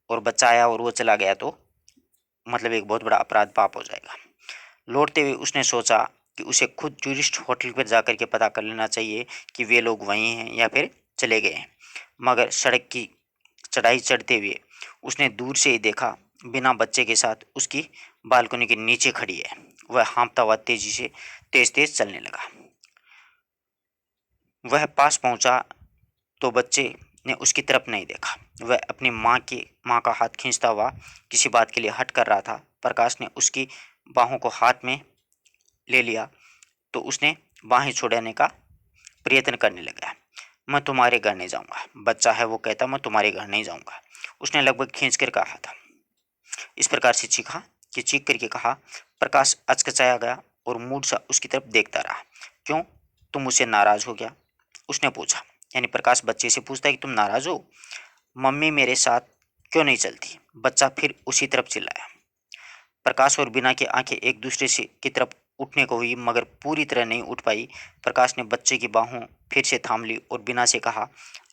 और बच्चा आया और वो चला गया तो मतलब एक बहुत बड़ा अपराध पाप हो जाएगा। लौटते हुए उसने सोचा कि उसे खुद टूरिस्ट होटल पर जाकर के पता कर लेना चाहिए कि वे लोग वहीं हैं या फिर चले गए हैं। मगर सड़क की चढ़ाई चढ़ते हुए उसने दूर से ही देखा, बिना बच्चे के साथ उसकी बालकनी के नीचे खड़ी है। वह हाँफता हुआ तेज तेज चलने लगा। वह पास पहुंचा तो बच्चे ने उसकी तरफ नहीं देखा। वह अपनी माँ का हाथ खींचता हुआ किसी बात के लिए हट कर रहा था। प्रकाश ने उसकी बाहों को हाथ में ले लिया तो उसने बाहें छुड़ाने का प्रयत्न करने लगा। मैं तुम्हारे घर नहीं जाऊंगा। बच्चा है वो कहता मैं तुम्हारे घर नहीं जाऊंगा। उसने लगभग खींच कर कहा था, इस प्रकार से चीखा कि चीख करके कहा। प्रकाश अचकचाया गया और मूड सा उसकी तरफ देखता रहा। क्यों, तुम मुझसे नाराज हो गया? उसने पूछा। यानी प्रकाश बच्चे से पूछता है कि तुम नाराज हो? मम्मी मेरे साथ क्यों नहीं चलती? बच्चा फिर उसी तरफ चिल्लाया। प्रकाश और बीना की आंखें एक दूसरे से की तरफ उठने को हुई, मगर पूरी तरह नहीं उठ पाई। प्रकाश ने बच्चे की बाहों फिर से थाम ली और बीना से कहा,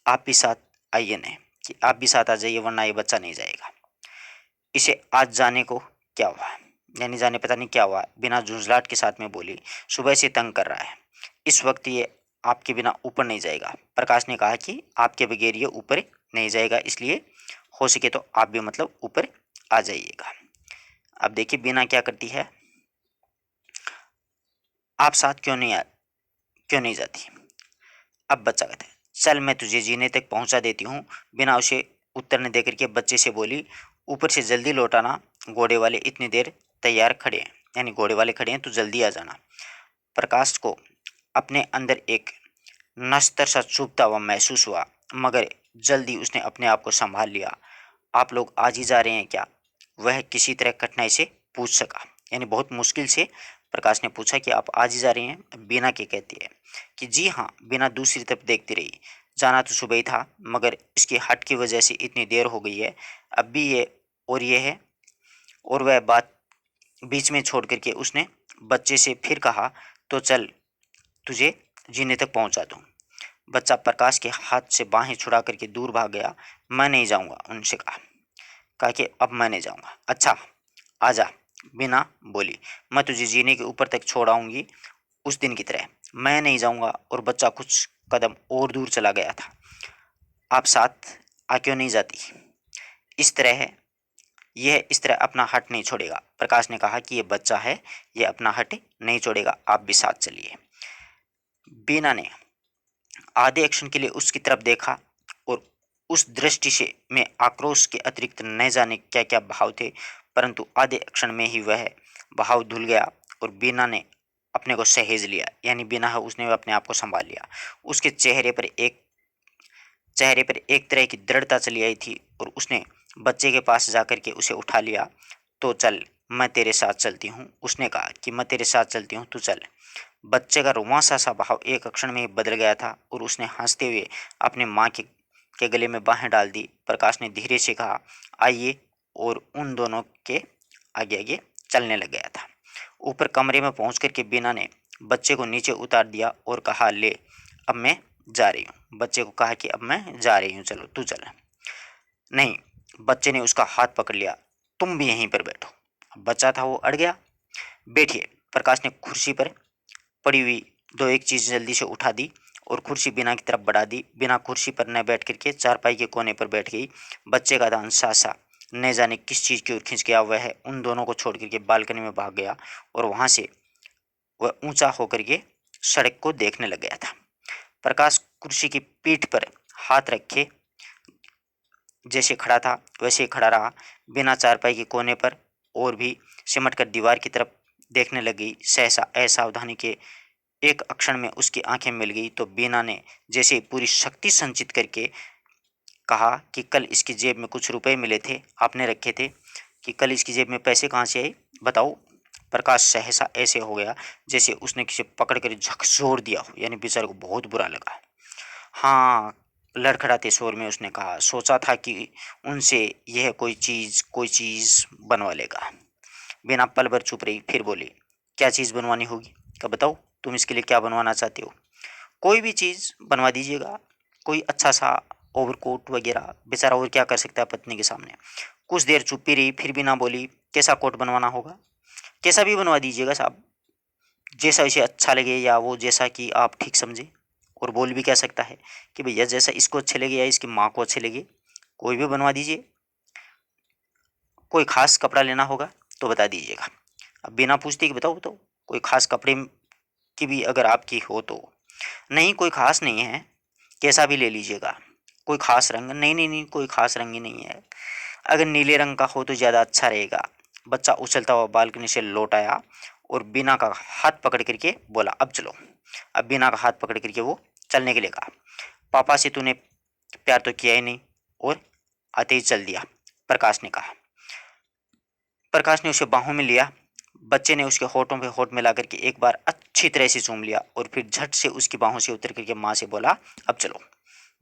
आप भी साथ आइए नहीं, कि आप भी साथ आ जाइए, वरना ये बच्चा नहीं जाएगा। इसे आज जाने को क्या हुआ? यानी जाने पता नहीं क्या हुआ। बिना झुंझलाहट के साथ में बोली, सुबह से तंग कर रहा है, इस वक्त ये आपके बिना ऊपर नहीं जाएगा। प्रकाश ने कहा कि आपके बगैर ये ऊपर नहीं जाएगा, इसलिए हो सके तो आप भी मतलब ऊपर आ जाइएगा। अब देखिए बीना क्या करती है, आप साथ क्यों नहीं जाती? अब बच्चा कहता है, चल मैं तुझे जीने तक पहुंचा देती हूँ। बिना उसे उत्तर न देकर के बच्चे से बोली, ऊपर से जल्दी लौटाना, घोड़े वाले इतनी देर तैयार खड़े हैं, यानी घोड़े वाले खड़े हैं, तो जल्दी आ जाना। प्रकाश को अपने अंदर एक नश्तर सा चुभता हुआ महसूस हुआ, मगर जल्दी उसने अपने आप को संभाल लिया। आप लोग आज ही जा रहे हैं क्या? वह किसी तरह कठिनाई से पूछ सका, यानी बहुत मुश्किल से प्रकाश ने पूछा कि आप आज ही जा रहे हैं? बीना के कहती है कि जी हाँ। बीना दूसरी तरफ देखती रही। जाना तो सुबह ही था, मगर इसकी हट की वजह से इतनी देर हो गई है। अब भी ये है। और वह बात बीच में छोड़ करके उसने बच्चे से फिर कहा, तो चल तुझे जीने तक पहुंचा दूं। बच्चा प्रकाश के हाथ से बाहें छुड़ा करके दूर भाग गया। मैं नहीं जाऊंगा, उनसे कहा कि अब मैं नहीं जाऊंगा। अच्छा आजा, बिना बोली, मैं तुझे जीने के ऊपर तक छोड़ आऊंगी उस दिन की तरह। मैं नहीं जाऊंगा। और बच्चा कुछ कदम और दूर चला गया था। आप साथ आ क्यों नहीं जाती? इस तरह है, यह इस तरह अपना हट नहीं छोड़ेगा। प्रकाश ने कहा कि यह बच्चा है, यह अपना हट नहीं छोड़ेगा, आप भी साथ चलिए। बीना ने आधे क्षण के लिए उसकी तरफ देखा और उस दृष्टि से में आक्रोश के अतिरिक्त न जाने क्या क्या भाव थे, परंतु आधे क्षण में ही वह भाव धुल गया और बीना ने अपने को सहेज लिया। यानी बीना है उसने अपने आप को संभाल लिया। उसके चेहरे पर एक तरह की दृढ़ता चली आई थी और उसने बच्चे के पास जाकर के उसे उठा लिया। तो चल मैं तेरे साथ चलती हूँ, उसने कहा कि मैं तेरे साथ चलती हूँ, तू चल। बच्चे का रुआंसा सा भाव एक क्षण में ही बदल गया था और उसने हंसते हुए अपने माँ के गले में बाहें डाल दी। प्रकाश ने धीरे से कहा, आइए, और उन दोनों के आगे आगे चलने लग गया था। ऊपर कमरे में पहुंच कर के बीना ने बच्चे को नीचे उतार दिया और कहा, ले अब मैं जा रही हूँ। बच्चे को कहा कि अब मैं जा रही हूँ, चलो तू चल। नहीं, बच्चे ने उसका हाथ पकड़ लिया, तुम भी यहीं पर बैठो। बच्चा था वो अड़ गया। बैठिए। प्रकाश ने कुर्सी पर पड़ी हुई दो एक चीज़ जल्दी से उठा दी और कुर्सी बिना की तरफ बढ़ा दी। बिना कुर्सी पर न बैठ करके चारपाई के कोने पर बैठ गई। बच्चे का ध्यान सासा न जाने किस चीज़ की ओर खिंच गया। वह उन दोनों को छोड़ करके बालकनी में भाग गया और वहाँ से वह ऊंचा होकर के सड़क को देखने लग गया था। प्रकाश कुर्सी की पीठ पर हाथ रखे जैसे खड़ा था वैसे ही खड़ा रहा। बिना चारपाई के कोने पर और भी सिमट कर दीवार की तरफ देखने लगी। सहसा असावधानी के एक क्षण में उसकी आंखें मिल गई तो बीना ने जैसे पूरी शक्ति संचित करके कहा कि कल इसकी जेब में कुछ रुपए मिले थे, आपने रखे थे, कि कल इसकी जेब में पैसे कहाँ से आए बताओ। प्रकाश सहसा ऐसे हो गया जैसे उसने किसी पकड़ कर झकझोर दिया हो, यानी बेचारे को बहुत बुरा लगा। हाँ, लड़खड़ाते स्वर में उसने कहा, सोचा था कि उनसे यह कोई चीज़ बनवा लेगा। बिना पल भर चुप रही, फिर बोली, क्या चीज़ बनवानी होगी? क्या बताओ, तुम इसके लिए क्या बनवाना चाहते हो? कोई भी चीज़ बनवा दीजिएगा, कोई अच्छा सा ओवरकोट वगैरह। बेचारा और क्या कर सकता है पत्नी के सामने। कुछ देर चुप्पी रही, फिर भी ना बोली। कैसा कोट बनवाना होगा? कैसा भी बनवा दीजिएगा साहब, जैसा इसे अच्छा लगे या वो जैसा कि आप ठीक समझे। और बोल भी क्या सकता है कि भैया जैसा इसको अच्छे लगे या इसकी माँ को अच्छे लगे, कोई भी बनवा दीजिए। कोई खास कपड़ा लेना होगा तो बता दीजिएगा। अब बिना पूछते कि बताओ बताओ, कोई खास कपड़े की भी अगर आपकी हो तो। नहीं, कोई खास नहीं है, कैसा भी ले लीजिएगा। कोई खास रंग? नहीं नहीं नहीं, कोई खास रंग ही नहीं है। अगर नीले रंग का हो तो ज़्यादा अच्छा रहेगा। बच्चा उछलता हुआ बालकनी से लौट आया और बीना का हाथ पकड़ करके बोला, अब चलो। अब बीना का हाथ पकड़ करके वो चलने के लिए कहा। पापा से तूने प्यार तो किया ही नहीं और आते ही चल दिया, प्रकाश ने कहा। प्रकाश ने उसे बाहों में लिया। बच्चे ने उसके होठों पे होठ मिला करके एक बार अच्छी तरह से चूम लिया और फिर झट से उसकी बाहों से उतर करके माँ से बोला, अब चलो।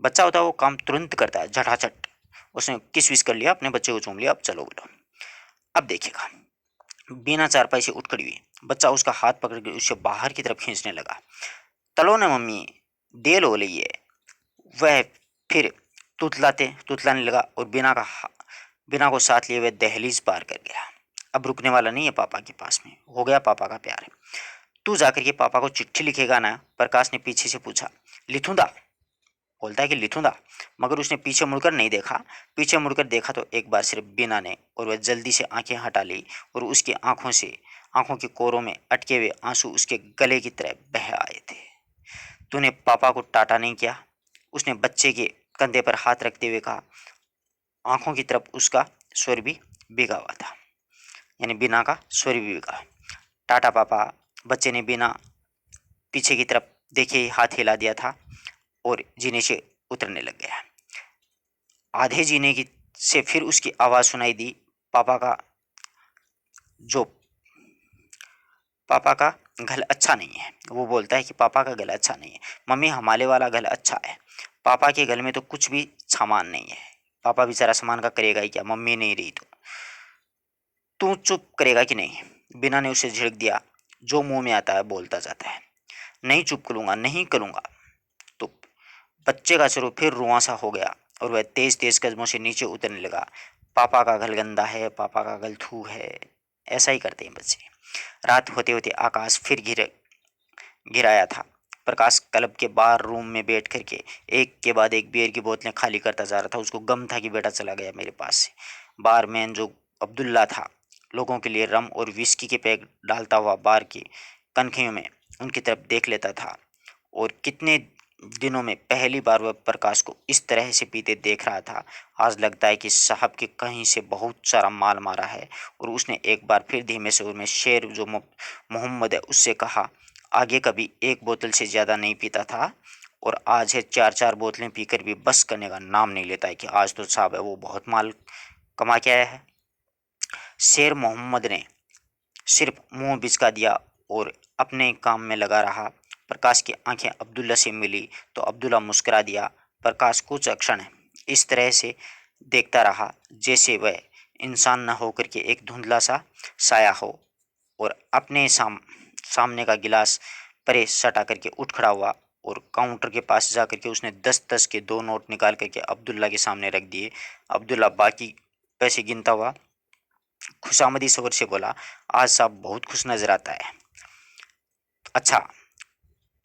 बच्चा होता है वो काम तुरंत करता है, झटाझट। उसने किस विस कर लिया, अपने बच्चे को चूम लिया, अब चलो बोलो। अब देखिएगा, बिना चारपाई से उठ खड़ी हुई। बच्चा उसका हाथ पकड़ के उसे बाहर की तरफ खींचने लगा। तलो ना मम्मी, दे लो लिए। वह फिर तुतलाने लगा और बिना को साथ लिए वह दहलीज पार कर गया। अब रुकने वाला नहीं है पापा के पास में, हो गया पापा का प्यार। तू जाकर के पापा को चिट्ठी लिखेगा ना, प्रकाश ने पीछे से पूछा। लिखूंगा, बोलता है कि लिखूंगा, मगर उसने पीछे मुड़कर नहीं देखा। पीछे मुड़कर देखा तो एक बार सिर्फ बीना ने, और वह जल्दी से आंखें हटा ली और उसकी आंखों के कोरों में अटके हुए आंसू उसके गले की तरह बह आए थे। तूने पापा को टाटा नहीं किया, उसने बच्चे के कंधे पर हाथ रखते हुए कहा। आंखों की तरफ उसका स्वर भी भीगा हुआ था, यानी बिना का स्वर भी भीगा। टाटा पापा। बच्चे ने बिना पीछे की तरफ देखे ही हाथ हिला दिया था और जीने से उतरने लग गया। आधे जीने की से फिर उसकी आवाज़ सुनाई दी। पापा का जो पापा का गल अच्छा नहीं है। वो बोलता है कि पापा का गल अच्छा नहीं है, मम्मी हमारे वाला गल अच्छा है। पापा के गल में तो कुछ भी सामान नहीं है। पापा बेचारा सामान का करेगा ही क्या, मम्मी नहीं रही तो। तू चुप करेगा कि नहीं, बिना ने उसे झिड़क दिया। जो मुंह में आता है बोलता जाता है। नहीं चुप करूंगा, नहीं करूंगा। तो बच्चे का सिर फिर रुआं सा हो गया और वह तेज तेज कदमों से नीचे उतरने लगा। पापा का गल गंदा है, पापा का गल थू है, ऐसा ही करते हैं बच्चे। रात होते होते आकाश फिर गिराया था। प्रकाश क्लब के बार रूम में बैठ करके एक के बाद एक बियर की बोतलें खाली करता जा रहा था। उसको गम था कि बेटा चला गया मेरे पास से। बार मैन जो अब्दुल्ला था, लोगों के लिए रम और विस्की के पैक डालता हुआ बार की कनखियों में उनकी तरफ देख लेता था। और कितने दिनों में पहली बार वह प्रकाश को इस तरह से पीते देख रहा था। आज लगता है कि साहब के कहीं से बहुत सारा माल मारा है। और उसने एक बार फिर धीमे सुर में शेर जो मोहम्मद है उससे कहा, आगे कभी एक बोतल से ज़्यादा नहीं पीता था और आज है चार चार बोतलें पीकर भी बस करने का नाम नहीं लेता है कि आज तो साहब है वो बहुत माल कमा के आया है। शेर मोहम्मद ने सिर्फ मुंह बिचका दिया और अपने काम में लगा रहा। प्रकाश की आंखें अब्दुल्ला से मिली तो अब्दुल्ला मुस्कुरा दिया। प्रकाश कुछ क्षण इस तरह से देखता रहा जैसे वह इंसान न होकर के एक धुंधला सा साया हो, और अपने सामने का गिलास परे सटा करके उठ खड़ा हुआ और काउंटर के पास जा करके उसने 10-10 के 2 नोट निकाल करके अब्दुल्ला के सामने रख दिए। अब्दुल्ला बाकी पैसे गिनता हुआ खुशामदी स्वर से बोला, आज साहब बहुत खुश नजर आता है। अच्छा।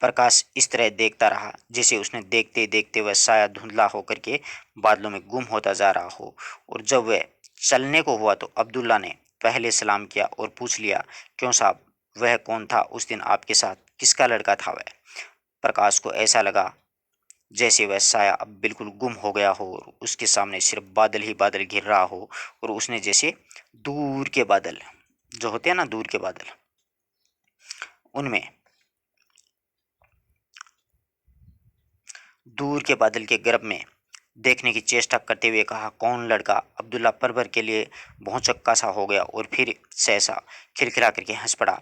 प्रकाश इस तरह देखता रहा जैसे उसने देखते देखते वह साया धुंधला होकर के बादलों में गुम होता जा रहा हो। और जब वह चलने को हुआ तो अब्दुल्ला ने पहले सलाम किया और पूछ लिया, क्यों साहब, वह कौन था उस दिन आपके साथ, किसका लड़का था वह? प्रकाश को ऐसा लगा जैसे वह साया अब बिल्कुल गुम हो गया हो और उसके सामने सिर्फ बादल ही बादल घिर रहा हो। और उसने जैसे दूर के बादल जो होते हैं ना, दूर के बादल, उनमें दूर के बादल के गर्भ में देखने की चेष्टा करते हुए कहा, कौन लड़का? अब्दुल्ला पर भर के लिए भौचक्का सा हो गया और फिर सहसा खिलखिला करके हंस पड़ा।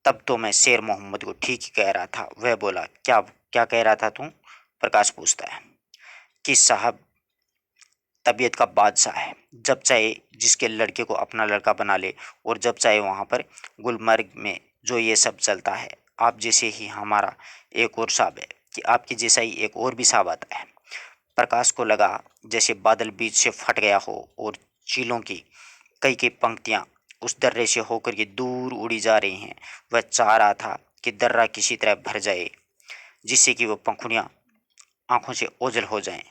तब तो मैं शेर मोहम्मद को ठीक ही कह रहा था। वह बोला, क्या क्या कह रहा था तू? प्रकाश पूछता है कि साहब तबीयत का बादशाह है, जब चाहे जिसके लड़के को अपना लड़का बना ले और जब चाहे वहाँ पर गुलमर्ग में जो ये सब चलता है। आप जैसे ही हमारा एक और साहब है कि आपके जैसा ही एक और भी साहब आता है। प्रकाश को लगा जैसे बादल बीच से फट गया हो और चीलों की कई कई पंक्तियाँ उस दर्रे से होकर के दूर उड़ी जा रही हैं। वह चाह रहा था कि दर्रा किसी तरह भर जाए जिससे कि वह पंखुड़ियाँ आंखों से ओझल हो जाएं।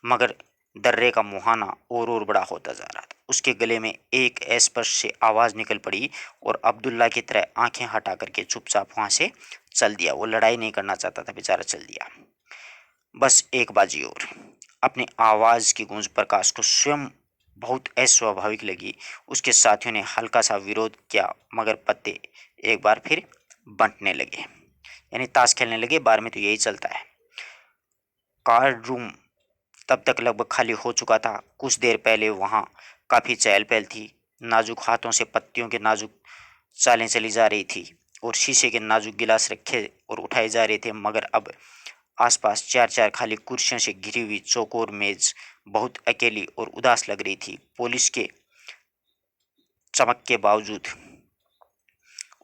मगर दर्रे का मुहाना और बड़ा होता जा रहा था। उसके गले में एक अस्पष्ट से आवाज़ निकल पड़ी और अब्दुल्ला की तरह आंखें हटा करके चुपचाप वहाँ से चल दिया। वो लड़ाई नहीं करना चाहता था बेचारा, चल दिया। बस एक बाजी और। अपनी आवाज़ की गूंज प्रकाश को स्वयं बहुत अस्वाभाविक लगी। उसके साथियों ने हल्का सा विरोध किया मगर पत्ते एक बार फिर बंटने लगे, यानी ताश खेलने लगे। बार में तो यही चलता है। कार्ड रूम तब तक लगभग खाली हो चुका था। कुछ देर पहले वहां काफी चहल पहल थी। नाजुक हाथों से पत्तियों के नाजुक चालें चली जा रही थी और शीशे के नाजुक गिलास रखे और उठाए जा रहे थे, मगर अब आसपास चार चार खाली कुर्सियों से घिरी हुई चौकोर मेज बहुत अकेली और उदास लग रही थी। पुलिस के चमक के बावजूद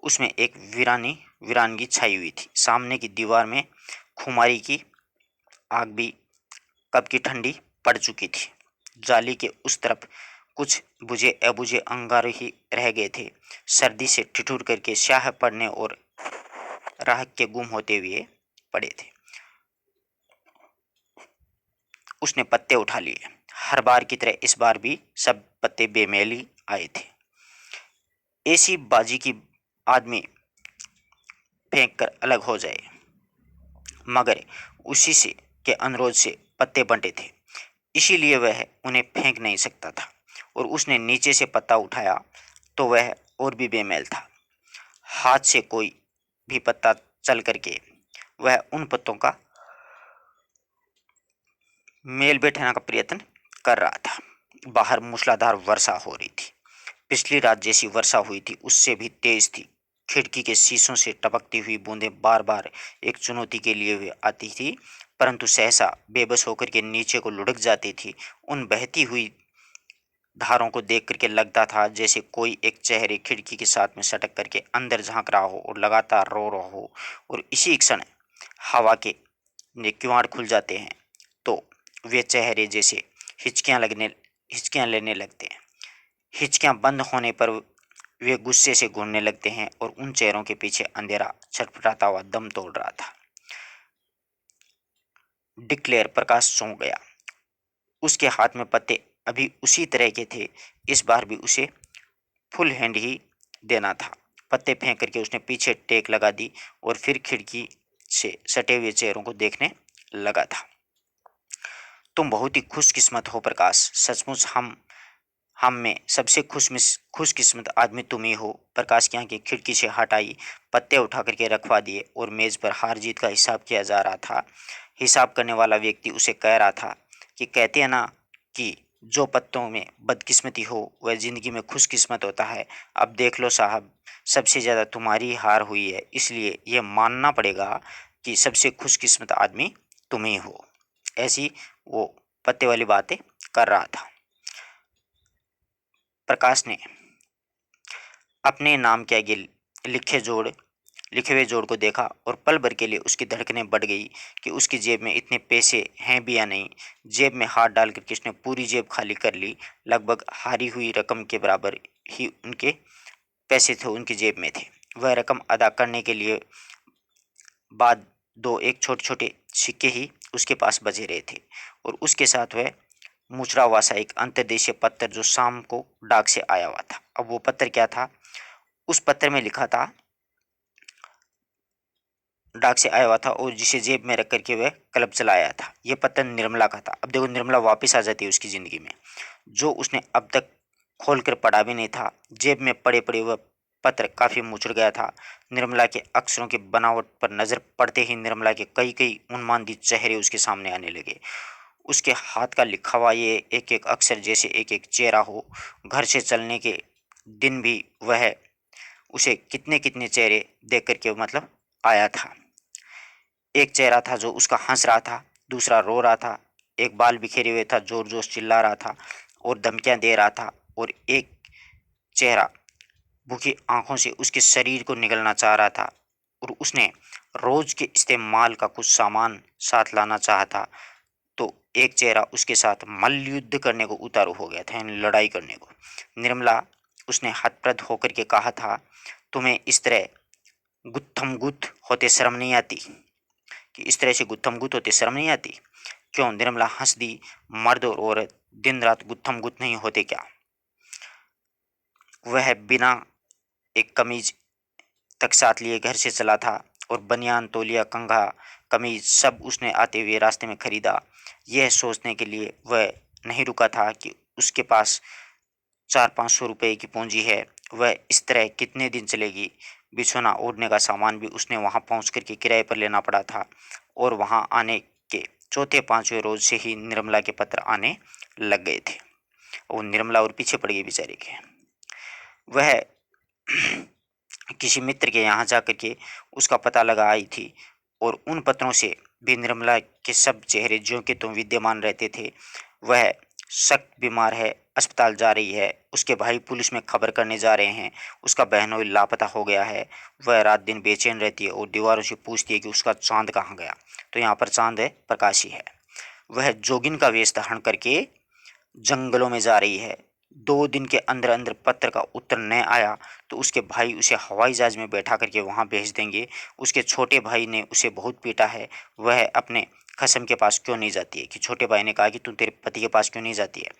उसमें एक वीरानगी छाई हुई थी। सामने की दीवार में खुमारी की आग भी कब की ठंडी पड़ चुकी थी। जाली के उस तरफ कुछ बुझे अबुझे अंगारे ही रह गए थे, सर्दी से ठिठुर करके स्याह पड़ने और राहत के गुम होते हुए पड़े थे। उसने पत्ते उठा लिए। हर बार की तरह इस बार भी सब पत्ते बेमेली आए थे। ऐसी बाजी की आदमी फेंक कर अलग हो जाए, मगर उसी से के अनुरोध से पत्ते बंटे थे, इसीलिए वह उन्हें फेंक नहीं सकता था। और उसने नीचे से पत्ता उठाया तो वह और भी बेमेल था। हाथ से कोई भी पत्ता चल करके वह उन पत्तों का मेल बैठाने का प्रयत्न कर रहा था। बाहर मूसलाधार वर्षा हो रही थी। पिछली रात जैसी वर्षा हुई थी उससे भी तेज थी। खिड़की के शीशों से टपकती हुई बूंदें बार बार एक चुनौती के लिए हुए आती थी, परंतु सहसा बेबस होकर के नीचे को लुढ़क जाती थी। उन बहती हुई धारों को देख करके लगता था जैसे कोई एक चेहरे खिड़की के साथ में सटक करके अंदर झांक रहा हो और लगातार रो रहा हो। और इसी क्षण हवा के किवाड़ खुल जाते हैं तो वे चेहरे जैसे हिचकियां लेने लगते हैं। हिचकियां बंद होने पर वे गुस्से से घूरने लगते हैं और उन चेहरों के पीछे अंधेरा छटपटाता हुआ दम तोड़ रहा था। डिक्लेयर प्रकाश सो गया। उसके हाथ में पत्ते अभी उसी तरह के थे। इस बार भी उसे फुल हैंड ही देना था। पत्ते फेंक करके उसने पीछे टेक लगा दी और फिर खिड़की से सटे हुए चेहरों को देखने लगा था। तुम बहुत ही खुशकिस्मत हो प्रकाश, सचमुच हम में सबसे खुशकिस्मत आदमी तुम ही हो। प्रकाश की आंखें खिड़की से हट आई, पत्ते उठा करके रखवा दिए और मेज पर हार जीत का हिसाब किया जा रहा था। हिसाब करने वाला व्यक्ति उसे कह रहा था कि कहते हैं ना कि जो पत्तों में बदकिस्मती हो वह जिंदगी में खुशकिस्मत होता है। अब देख लो साहब, सबसे ज़्यादा तुम्हारी हार हुई है, इसलिए यह मानना पड़ेगा कि सबसे खुशकिस्मत आदमी तुम ही हो। ऐसी वो पत्ते वाली बातें कर रहा था। प्रकाश ने अपने नाम के आगे लिखे हुए जोड़ को देखा और पल भर के लिए उसकी धड़कनें बढ़ गई कि उसकी जेब में इतने पैसे हैं भी या नहीं। जेब में हाथ डाल करके उसने पूरी जेब खाली कर ली। लगभग हारी हुई रकम के बराबर ही उनके पैसे थे, उनकी जेब में थे। वह रकम अदा करने के लिए बाद दो एक छोटे छोटे सिक्के ही उसके पास बचे रहे थे और उसके साथ वह मुचड़ा हुआ सा एक अंतर्देशीय पत्र जो शाम को डाक से आया हुआ था। अब वो पत्र क्या था? उस पत्र में लिखा था, डाक से आया हुआ था और जिसे जेब में रख करके वह क्लब चलाया था। यह पत्र निर्मला का था। अब देखो, निर्मला वापस आ जाती है उसकी जिंदगी में, जो उसने अब तक खोल कर पढ़ा भी नहीं था। जेब में पड़े पड़े वह पत्र काफी मुचड़ गया था। निर्मला के अक्षरों की बनावट पर नजर पड़ते ही निर्मला के कई कई उन्मादित चेहरे उसके सामने आने लगे। उसके हाथ का लिखा हुआ ये एक एक अक्षर जैसे एक एक चेहरा हो। घर से चलने के दिन भी वह उसे कितने कितने चेहरे देख करके मतलब आया था। एक चेहरा था जो उसका हंस रहा था, दूसरा रो रहा था, एक बाल बिखेरे हुए था जोर जोर से चिल्ला रहा था और धमकियां दे रहा था, और एक चेहरा भूखी आंखों से उसके शरीर को निगलना चाह रहा था और उसने रोज के इस्तेमाल का कुछ सामान साथ लाना चाहा था। तो एक चेहरा उसके साथ मल्ल युद्ध करने को उतारू हो गया था, यानी लड़ाई करने को। निर्मला, उसने हतप्रद होकर के कहा था, तुम्हें इस तरह गुत्थम गुत्थ होते शर्म नहीं आती? कि इस तरह से गुत्थम गुत्थ होते शर्म नहीं आती? क्यों? निर्मला हंस दी। मर्द और औरत दिन रात गुत्थम गुत्थ नहीं होते क्या? वह बिना एक कमीज तक साथ लिए घर से चला था और बनियान, तौलिया, कंघा, कमीज सब उसने आते हुए रास्ते में खरीदा। यह सोचने के लिए वह नहीं रुका था कि उसके पास 400-500 रुपये की पूंजी है, वह इस तरह कितने दिन चलेगी। बिछौना ओढ़ने का सामान भी उसने वहां पहुंच करके किराए पर लेना पड़ा था और वहां आने के चौथे पांचवें रोज से ही निर्मला के पत्र आने लग गए थे। वो निर्मला और पीछे पड़ गई बेचारे के। वह किसी मित्र के यहाँ जाकर के उसका पता लगा आई थी और उन पत्रों से भी निर्मला के सब चेहरे ज्यों के त्यों विद्यमान रहते थे। वह सख्त बीमार है, अस्पताल जा रही है, उसके भाई पुलिस में खबर करने जा रहे हैं, उसका बहनोई लापता हो गया है। वह रात दिन बेचैन रहती है और दीवारों से पूछती है कि उसका चांद कहाँ गया। तो यहाँ पर चांद है, प्रकाश ही है। वह जोगिन का वेश धारण करके जंगलों में जा रही है। 2 दिन के अंदर अंदर पत्र का उत्तर न आया तो उसके भाई उसे हवाई जहाज में बैठा करके वहाँ भेज देंगे। उसके छोटे भाई ने उसे बहुत पीटा है। वह अपने खसम के पास क्यों नहीं जाती है, कि छोटे भाई ने कहा कि तू तेरे पति के पास क्यों नहीं जाती है।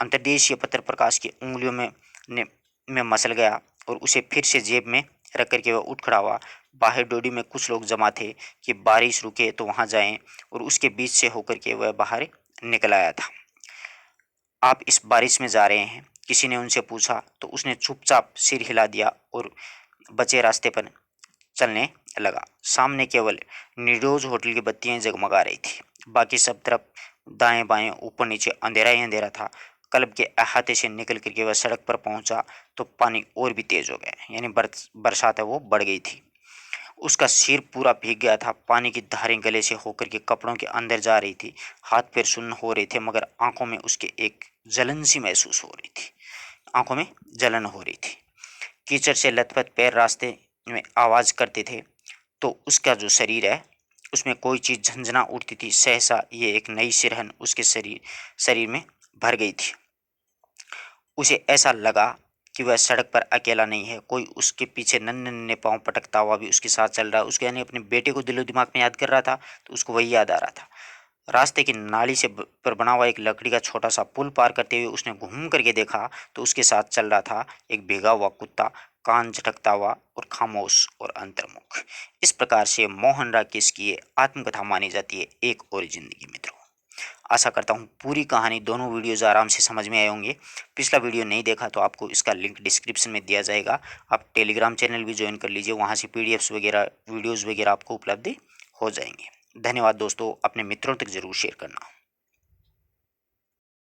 अंतर्देशीय पत्र प्रकाश की उंगलियों में मसल गया और उसे फिर से जेब में रख करके वह उठ खड़ा हुआ। बाहर डोडी में कुछ लोग जमा थे कि बारिश रुके तो वहाँ जाएं, और उसके बीच से होकर के वह बाहर निकल आया था। आप इस बारिश में जा रहे हैं, किसी ने उनसे पूछा तो उसने चुपचाप सिर हिला दिया और बचे रास्ते पर चलने लगा। सामने केवल निर्डोज होटल की बत्तियां जगमगा रही थी, बाकी सब तरफ दाएं बाएं ऊपर नीचे अंधेरा ही अंधेरा था। क्लब के अहाते से निकल करके वह सड़क पर पहुंचा तो पानी और भी तेज हो गया, यानी बरसात है वो बढ़ गई थी। उसका सिर पूरा भीग गया था, पानी की धारें गले से होकर के कपड़ों के अंदर जा रही थी। हाथ पैर सुन्न हो रहे थे, मगर आंखों में उसके एक जलन सी महसूस हो रही थी। आंखों में जलन हो रही थी। कीचड़ से लथपथ पैर रास्ते में आवाज करते थे तो उसका जो शरीर है उसमें कोई चीज झंझना उठती थी। सहसा ये एक नई सिरहन उसके शरीर में भर गई थी। उसे ऐसा लगा कि वह सड़क पर अकेला नहीं है, कोई उसके पीछे नन्हे नन्हे पांव पटकता हुआ भी उसके साथ चल रहा है। उसके यानी अपने बेटे को दिलो दिमाग में याद कर रहा था तो उसको वही याद आ रहा था। रास्ते की नाली से पर बना हुआ एक लकड़ी का छोटा सा पुल पार करते हुए उसने घूम करके देखा तो उसके साथ चल रहा था एक भीगा हुआ कुत्ता, कान झटकता हुआ और खामोश और अंतर्मुख। इस प्रकार से मोहन राकेश की ये आत्मकथा मानी जाती है, एक और जिंदगी। मित्रों, आशा करता हूँ पूरी कहानी दोनों वीडियोज़ आराम से समझ में आए होंगे। पिछला वीडियो नहीं देखा तो आपको इसका लिंक डिस्क्रिप्शन में दिया जाएगा। आप टेलीग्राम चैनल भी ज्वाइन कर लीजिए, वहाँ से पीडीएफ्स वगैरह वीडियोज़ वगैरह आपको उपलब्ध हो जाएंगे। धन्यवाद दोस्तों, अपने मित्रों तक ज़रूर शेयर करना।